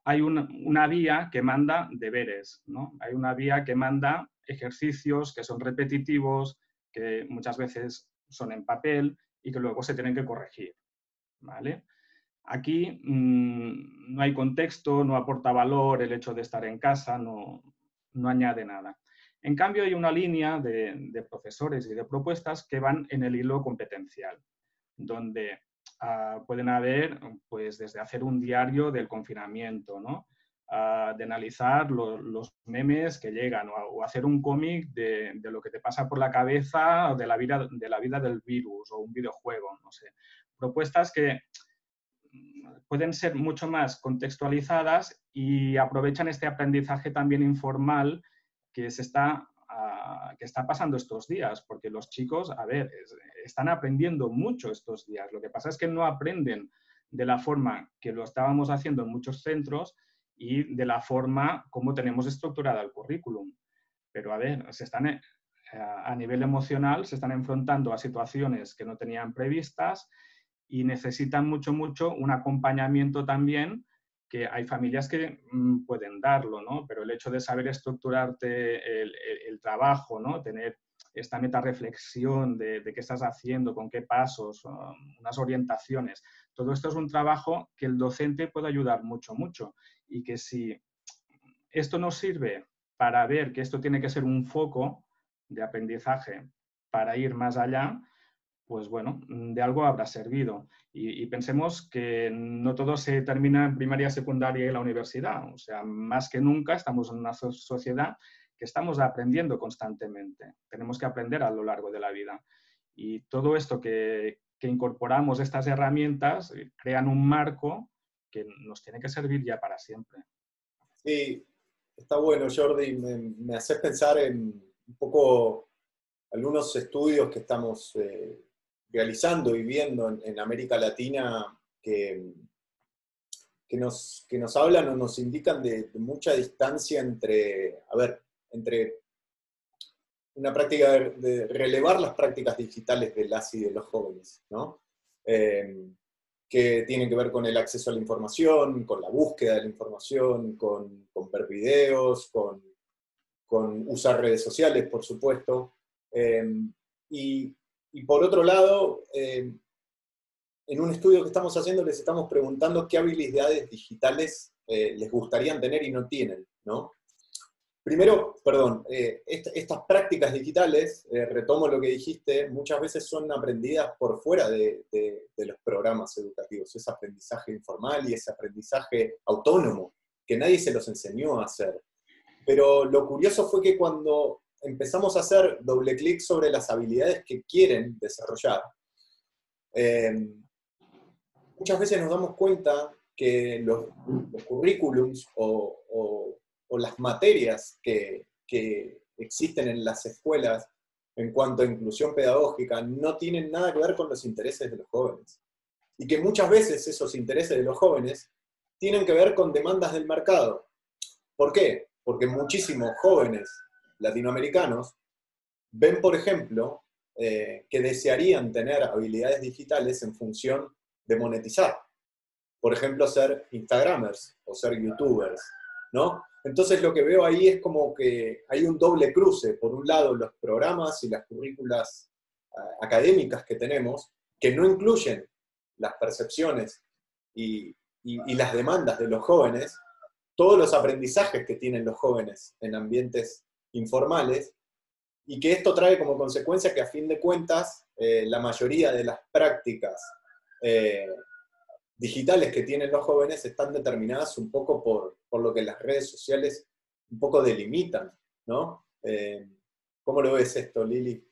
hay una vía que manda deberes, ¿no? Hay una vía que manda ejercicios que son repetitivos, que muchas veces son en papel y que luego se tienen que corregir, ¿vale? Aquí no hay contexto, no aporta valor el hecho de estar en casa, no añade nada. En cambio, hay una línea de profesores y de propuestas que van en el hilo competencial, donde pueden haber, pues, desde hacer un diario del confinamiento, ¿no? De analizar los memes que llegan, o hacer un cómic de lo que te pasa por la cabeza de la vida del virus, o un videojuego, no sé. Propuestas que pueden ser mucho más contextualizadas y aprovechan este aprendizaje también informal que está pasando estos días, porque los chicos, a ver, están aprendiendo mucho estos días. Lo que pasa es que no aprenden de la forma que lo estábamos haciendo en muchos centros y de la forma como tenemos estructurada el currículum. Pero, a ver, a nivel emocional se están enfrentando a situaciones que no tenían previstas y necesitan mucho un acompañamiento también, que hay familias que pueden darlo, ¿no? Pero el hecho de saber estructurarte el trabajo, ¿no? Tener esta metarreflexión de qué estás haciendo, con qué pasos, unas orientaciones, todo esto es un trabajo que el docente puede ayudar mucho, y que si esto nos sirve para ver que esto tiene que ser un foco de aprendizaje para ir más allá, pues bueno, de algo habrá servido. Y pensemos que no todo se termina en primaria, secundaria y la universidad. O sea, más que nunca estamos en una sociedad que estamos aprendiendo constantemente. Tenemos que aprender a lo largo de la vida. Y todo esto que incorporamos, estas herramientas, crean un marco que nos tiene que servir ya para siempre. Sí, está bueno, Jordi. Me haces pensar en un poco algunos estudios que estamos realizando y viendo en América Latina que nos hablan o nos indican de mucha distancia entre una práctica de relevar las prácticas digitales de las y de los jóvenes, ¿no? Que tienen que ver con el acceso a la información, con la búsqueda de la información, con ver videos, con usar redes sociales, por supuesto. Y por otro lado, en un estudio que estamos haciendo les estamos preguntando qué habilidades digitales les gustaría tener y no tienen, ¿no? Primero, perdón, estas prácticas digitales, retomo lo que dijiste, muchas veces son aprendidas por fuera de los programas educativos, ese aprendizaje informal y ese aprendizaje autónomo, que nadie se los enseñó a hacer. Pero lo curioso fue que cuando empezamos a hacer doble clic sobre las habilidades que quieren desarrollar, muchas veces nos damos cuenta que los currículums o las materias que existen en las escuelas en cuanto a inclusión pedagógica no tienen nada que ver con los intereses de los jóvenes. Y que muchas veces esos intereses de los jóvenes tienen que ver con demandas del mercado. ¿Por qué? Porque muchísimos jóvenes latinoamericanos ven, por ejemplo, que desearían tener habilidades digitales en función de monetizar. Por ejemplo, ser Instagramers o ser YouTubers, ¿no? Entonces lo que veo ahí es como que hay un doble cruce. Por un lado, los programas y las currículas académicas que tenemos, que no incluyen las percepciones y las demandas de los jóvenes, todos los aprendizajes que tienen los jóvenes en ambientes informales, y que esto trae como consecuencia que a fin de cuentas la mayoría de las prácticas digitales que tienen los jóvenes están determinadas un poco por lo que las redes sociales un poco delimitan, ¿no? ¿Cómo lo ves esto, Lili?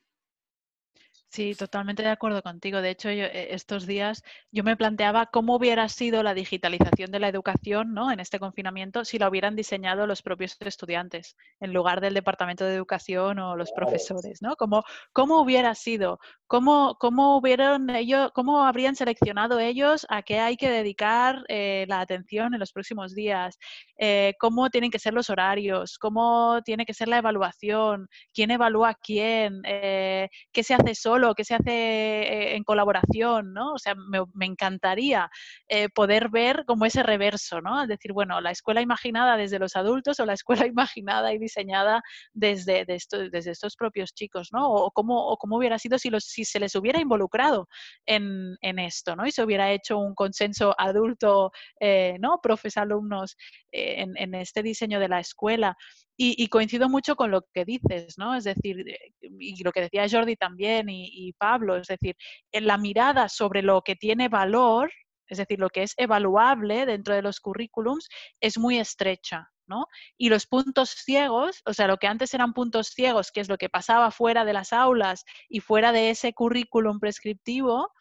Sí, totalmente de acuerdo contigo. De hecho, estos días yo me planteaba cómo hubiera sido la digitalización de la educación, ¿no?, en este confinamiento si la hubieran diseñado los propios estudiantes en lugar del Departamento de Educación o los profesores, ¿no? ¿Cómo hubiera sido? ¿Cómo habrían seleccionado ellos a qué hay que dedicar la atención en los próximos días? ¿Cómo tienen que ser los horarios? ¿Cómo tiene que ser la evaluación? ¿Quién evalúa a quién? ¿Qué se hace solo? ¿Qué se hace en colaboración? ¿No? O sea, me encantaría poder ver como ese reverso, ¿no? Es decir, bueno, la escuela imaginada desde los adultos o la escuela imaginada y diseñada desde estos propios chicos, ¿no? O cómo hubiera sido si se les hubiera involucrado en esto, ¿no? Y se hubiera hecho un consenso adulto, ¿no?, profes, alumnos, en este diseño de la escuela. Y coincido mucho con lo que dices, ¿no? Es decir, y lo que decía Jordi también y Pablo, es decir, en la mirada sobre lo que tiene valor, es decir, lo que es evaluable dentro de los currículums, es muy estrecha, ¿no? Y los puntos ciegos, o sea, lo que antes eran puntos ciegos, que es lo que pasaba fuera de las aulas y fuera de ese currículum prescriptivo,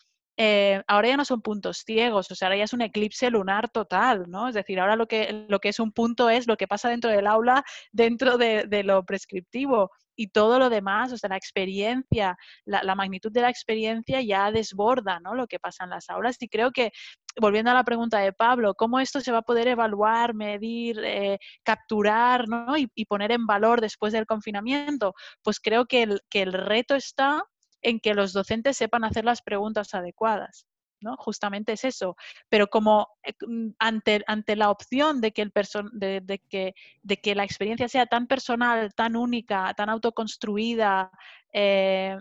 ahora ya no son puntos ciegos, o sea, ahora ya es un eclipse lunar total, ¿no? Es decir, ahora lo que es un punto es lo que pasa dentro del aula, dentro de lo prescriptivo, y todo lo demás, o sea, la experiencia, la magnitud de la experiencia ya desborda, ¿no?, lo que pasa en las aulas. Y creo que, volviendo a la pregunta de Pablo, ¿cómo esto se va a poder evaluar, medir, capturar, ¿no?, y poner en valor después del confinamiento? Pues creo que el reto está en que los docentes sepan hacer las preguntas adecuadas, ¿no? Justamente es eso. Pero como ante la opción de que la experiencia sea tan personal, tan única, tan autoconstruida,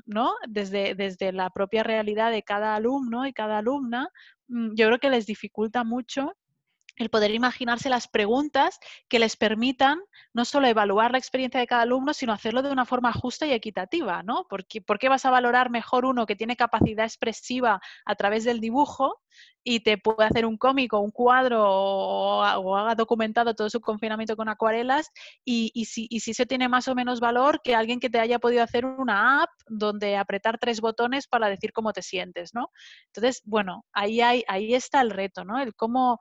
¿no?, desde la propia realidad de cada alumno y cada alumna, yo creo que les dificulta mucho el poder imaginarse las preguntas que les permitan no solo evaluar la experiencia de cada alumno, sino hacerlo de una forma justa y equitativa, ¿no? ¿Por qué vas a valorar mejor uno que tiene capacidad expresiva a través del dibujo y te puede hacer un cómic o un cuadro o haga documentado todo su confinamiento con acuarelas y si eso tiene más o menos valor que alguien que te haya podido hacer una app donde apretar 3 botones para decir cómo te sientes, ¿no? Entonces, bueno, ahí está el reto, ¿no? El cómo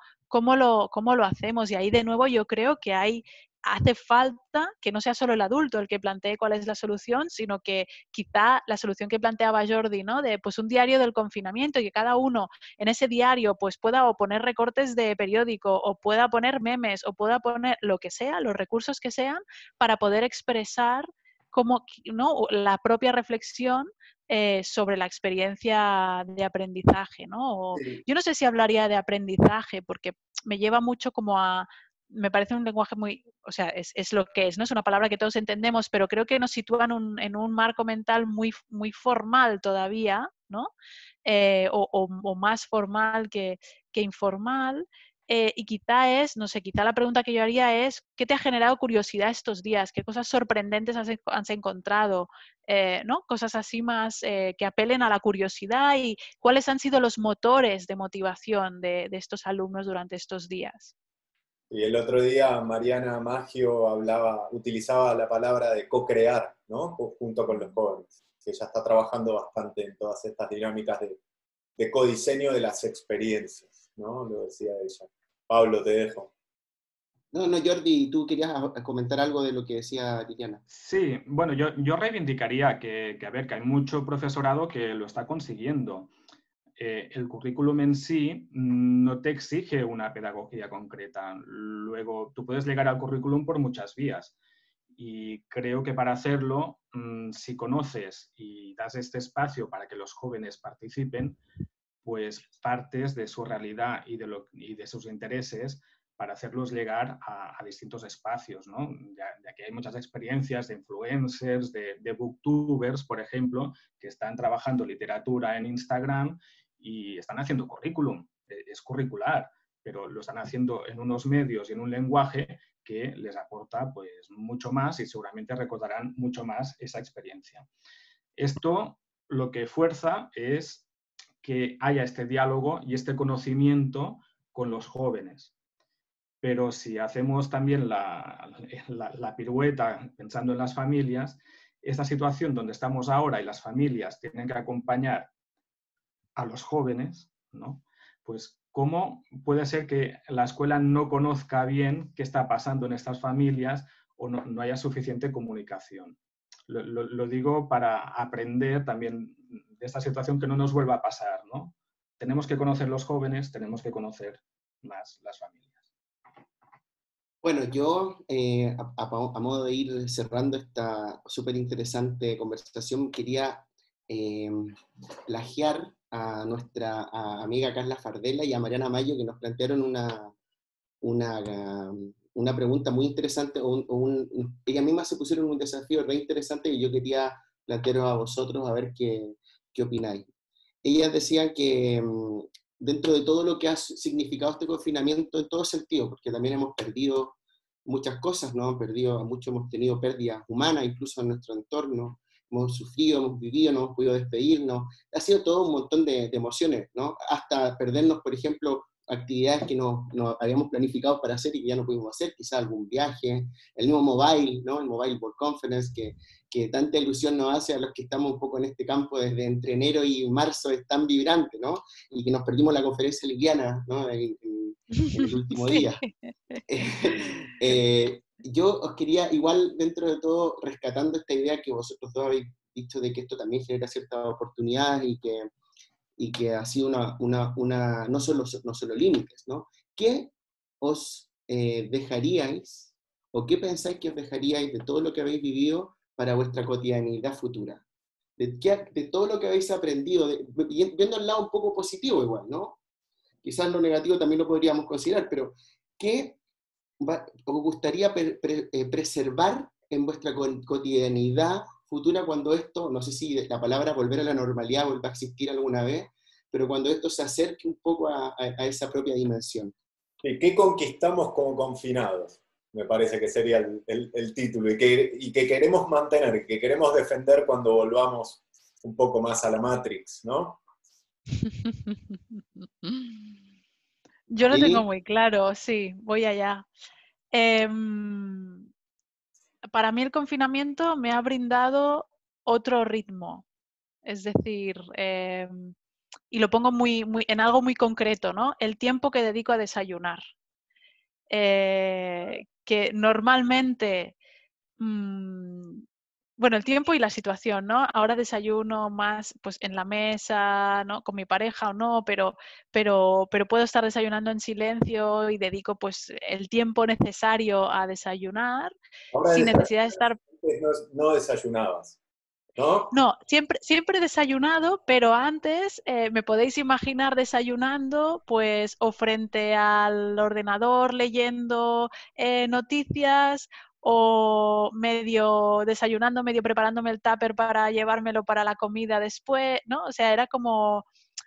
lo hacemos. Y ahí de nuevo yo creo que hace falta que no sea solo el adulto el que plantee cuál es la solución, sino que quizá la solución que planteaba Jordi, ¿no?, de pues un diario del confinamiento y que cada uno en ese diario pues pueda o poner recortes de periódico o pueda poner memes o pueda poner lo que sea, los recursos que sean para poder expresar ¿no?, la propia reflexión sobre la experiencia de aprendizaje, ¿no? Sí. Yo no sé si hablaría de aprendizaje porque me lleva mucho me parece un lenguaje muy, o sea, es lo que es, ¿no? Es una palabra que todos entendemos, pero creo que nos sitúa en un marco mental muy, muy formal todavía, ¿no? O más formal que informal. Y quizá no sé, quizá la pregunta que yo haría es, ¿qué te ha generado curiosidad estos días? ¿Qué cosas sorprendentes has encontrado? ¿No? Cosas así más que apelen a la curiosidad, y cuáles han sido los motores de motivación de estos alumnos durante estos días. Y el otro día Mariana Maggio utilizaba la palabra de co-crear, ¿no? Junto con los jóvenes, que ella está trabajando bastante en todas estas dinámicas de codiseño de las experiencias, ¿no? Lo decía ella. Pablo, te dejo. No, no, Jordi, tú querías comentar algo de lo que decía Titiana. Sí, bueno, yo reivindicaría a ver, que hay mucho profesorado que lo está consiguiendo. El currículum en sí no te exige una pedagogía concreta. Luego, tú puedes llegar al currículum por muchas vías. Y creo que para hacerlo, si conoces y das este espacio para que los jóvenes participen, pues partes de su realidad y de sus intereses para hacerlos llegar a distintos espacios, ¿no? Ya que hay muchas experiencias de influencers, de booktubers, por ejemplo, que están trabajando literatura en Instagram y están haciendo currículum, es curricular, pero lo están haciendo en unos medios y en un lenguaje que les aporta pues mucho más, y seguramente recordarán mucho más esa experiencia. Esto lo que fuerza es que haya este diálogo y este conocimiento con los jóvenes. Pero si hacemos también la pirueta pensando en las familias, esta situación donde estamos ahora y las familias tienen que acompañar a los jóvenes, ¿no? Pues ¿cómo puede ser que la escuela no conozca bien qué está pasando en estas familias o no haya suficiente comunicación? Lo digo para aprender también de esta situación, que no nos vuelva a pasar, ¿no? Tenemos que conocer los jóvenes, tenemos que conocer más las familias. Bueno, yo, a modo de ir cerrando esta súper interesante conversación, quería plagiar a nuestra amiga Carla Fardela y a Mariana Mayo, que nos plantearon una pregunta muy interesante, ellas mismas se pusieron un desafío re interesante y yo quería plantearos a vosotros a ver qué opináis. Ellas decían que dentro de todo lo que ha significado este confinamiento en todo sentido, porque también hemos perdido muchas cosas, ¿no? Hemos tenido pérdidas humanas, incluso en nuestro entorno, hemos sufrido, hemos vivido, no hemos podido despedirnos, ha sido todo un montón de emociones, ¿no? Hasta perdernos, por ejemplo, actividades que nos habíamos planificado para hacer y que ya no pudimos hacer, quizás algún viaje, el mismo mobile, ¿no? El Mobile World Conference, que tanta ilusión nos hace a los que estamos un poco en este campo desde entre enero y marzo, es tan vibrante, ¿no? Y que nos perdimos la conferencia liviana, ¿no? En el último día. Yo os quería, igual dentro de todo, rescatando esta idea que vosotros dos habéis dicho de que esto también genera ciertas oportunidades y que ha sido no solo límites, ¿no? ¿Qué os dejaríais o qué pensáis que os dejaríais de todo lo que habéis vivido para vuestra cotidianidad futura? De todo lo que habéis aprendido, viendo el lado un poco positivo igual, ¿no? Quizás lo negativo también lo podríamos considerar, pero ¿qué os gustaría preservar en vuestra cotidianidad futura cuando esto, no sé si la palabra volver a la normalidad vuelva a existir alguna vez, pero cuando esto se acerque un poco a esa propia dimensión? ¿Y qué conquistamos como confinados? Me parece que sería el título, y que queremos mantener, que queremos defender cuando volvamos un poco más a la Matrix, ¿no? Yo lo ¿Sí? tengo muy claro, sí, voy allá. Para mí el confinamiento me ha brindado otro ritmo, es decir, y lo pongo en algo muy concreto, ¿no? El tiempo que dedico a desayunar. Que normalmente, bueno, el tiempo y la situación, ¿no? Ahora desayuno más pues en la mesa, ¿no? Con mi pareja o no, pero puedo estar desayunando en silencio y dedico pues el tiempo necesario a desayunar Ahora sin necesidad de estar... no desayunabas, ¿no? No, siempre he desayunado, pero antes me podéis imaginar desayunando pues o frente al ordenador leyendo noticias, o medio desayunando, medio preparándome el tupper para llevármelo para la comida después, ¿no? O sea, era como,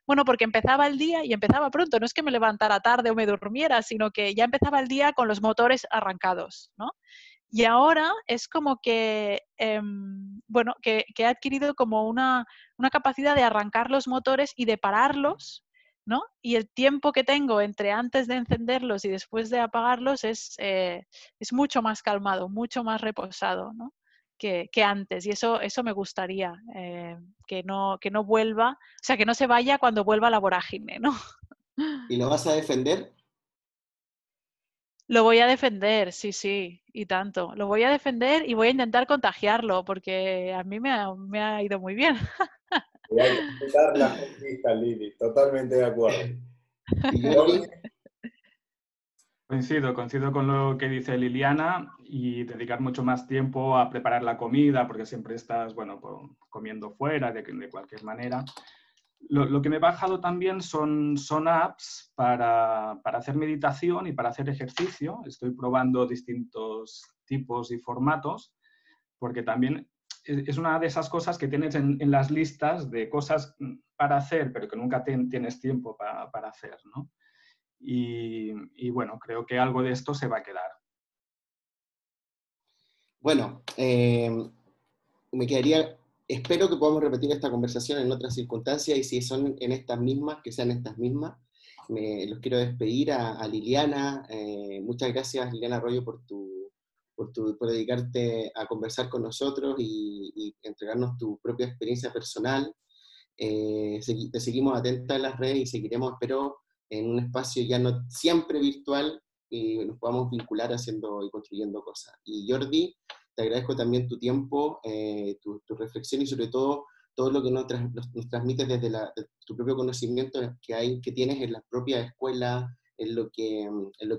bueno, porque empezaba el día y empezaba pronto, no es que me levantara tarde o me durmiera, sino que ya empezaba el día con los motores arrancados, ¿no? Y ahora es como que, bueno, que he adquirido como una capacidad de arrancar los motores y de pararlos, ¿no? Y el tiempo que tengo entre antes de encenderlos y después de apagarlos es mucho más calmado, mucho más reposado, ¿no? que antes. Y eso me gustaría, que no vuelva, o sea, que no se vaya cuando vuelva la vorágine, ¿no? ¿Y lo vas a defender? Lo voy a defender, sí, y tanto. Lo voy a defender y voy a intentar contagiarlo, porque a mí me ha ido muy bien. Y hay que respetar la conquista, Lili, totalmente de acuerdo. Y Jordi, Coincido con lo que dice Liliana, y dedicar mucho más tiempo a preparar la comida, porque siempre estás, bueno, comiendo fuera de cualquier manera. Lo que me he bajado también son apps para hacer meditación y para hacer ejercicio. Estoy probando distintos tipos y formatos, porque también es una de esas cosas que tienes en las listas de cosas para hacer, pero que nunca tienes tiempo para hacer, ¿no? Y bueno, creo que algo de esto se va a quedar. bueno, me quedaría, espero que podamos repetir esta conversación en otras circunstancias y si son en estas mismas, que sean estas mismas. Los quiero despedir a Liliana. Muchas gracias, Liliana Arroyo, por dedicarte a conversar con nosotros y entregarnos tu propia experiencia personal. Te seguimos atentas en las redes y seguiremos, espero, en un espacio ya no siempre virtual y nos podamos vincular haciendo y construyendo cosas. Y Jordi, te agradezco también tu tiempo, tu reflexión y sobre todo todo lo que nos transmites desde de tu propio conocimiento que tienes en la propia escuela, en lo que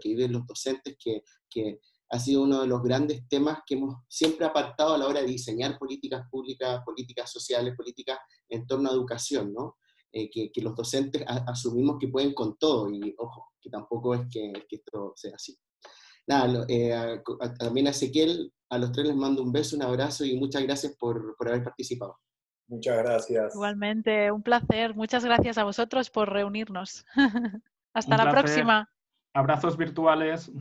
viven los docentes, que ha sido uno de los grandes temas que hemos siempre apartado a la hora de diseñar políticas públicas, políticas sociales, políticas en torno a educación, ¿no? Que los docentes asumimos que pueden con todo, y ojo, que tampoco es que esto sea así. Nada, también a Ezequiel, a los tres les mando un beso, un abrazo y muchas gracias por haber participado. Muchas gracias. Igualmente, un placer. Muchas gracias a vosotros por reunirnos. Hasta Un la placer. próxima. Abrazos virtuales.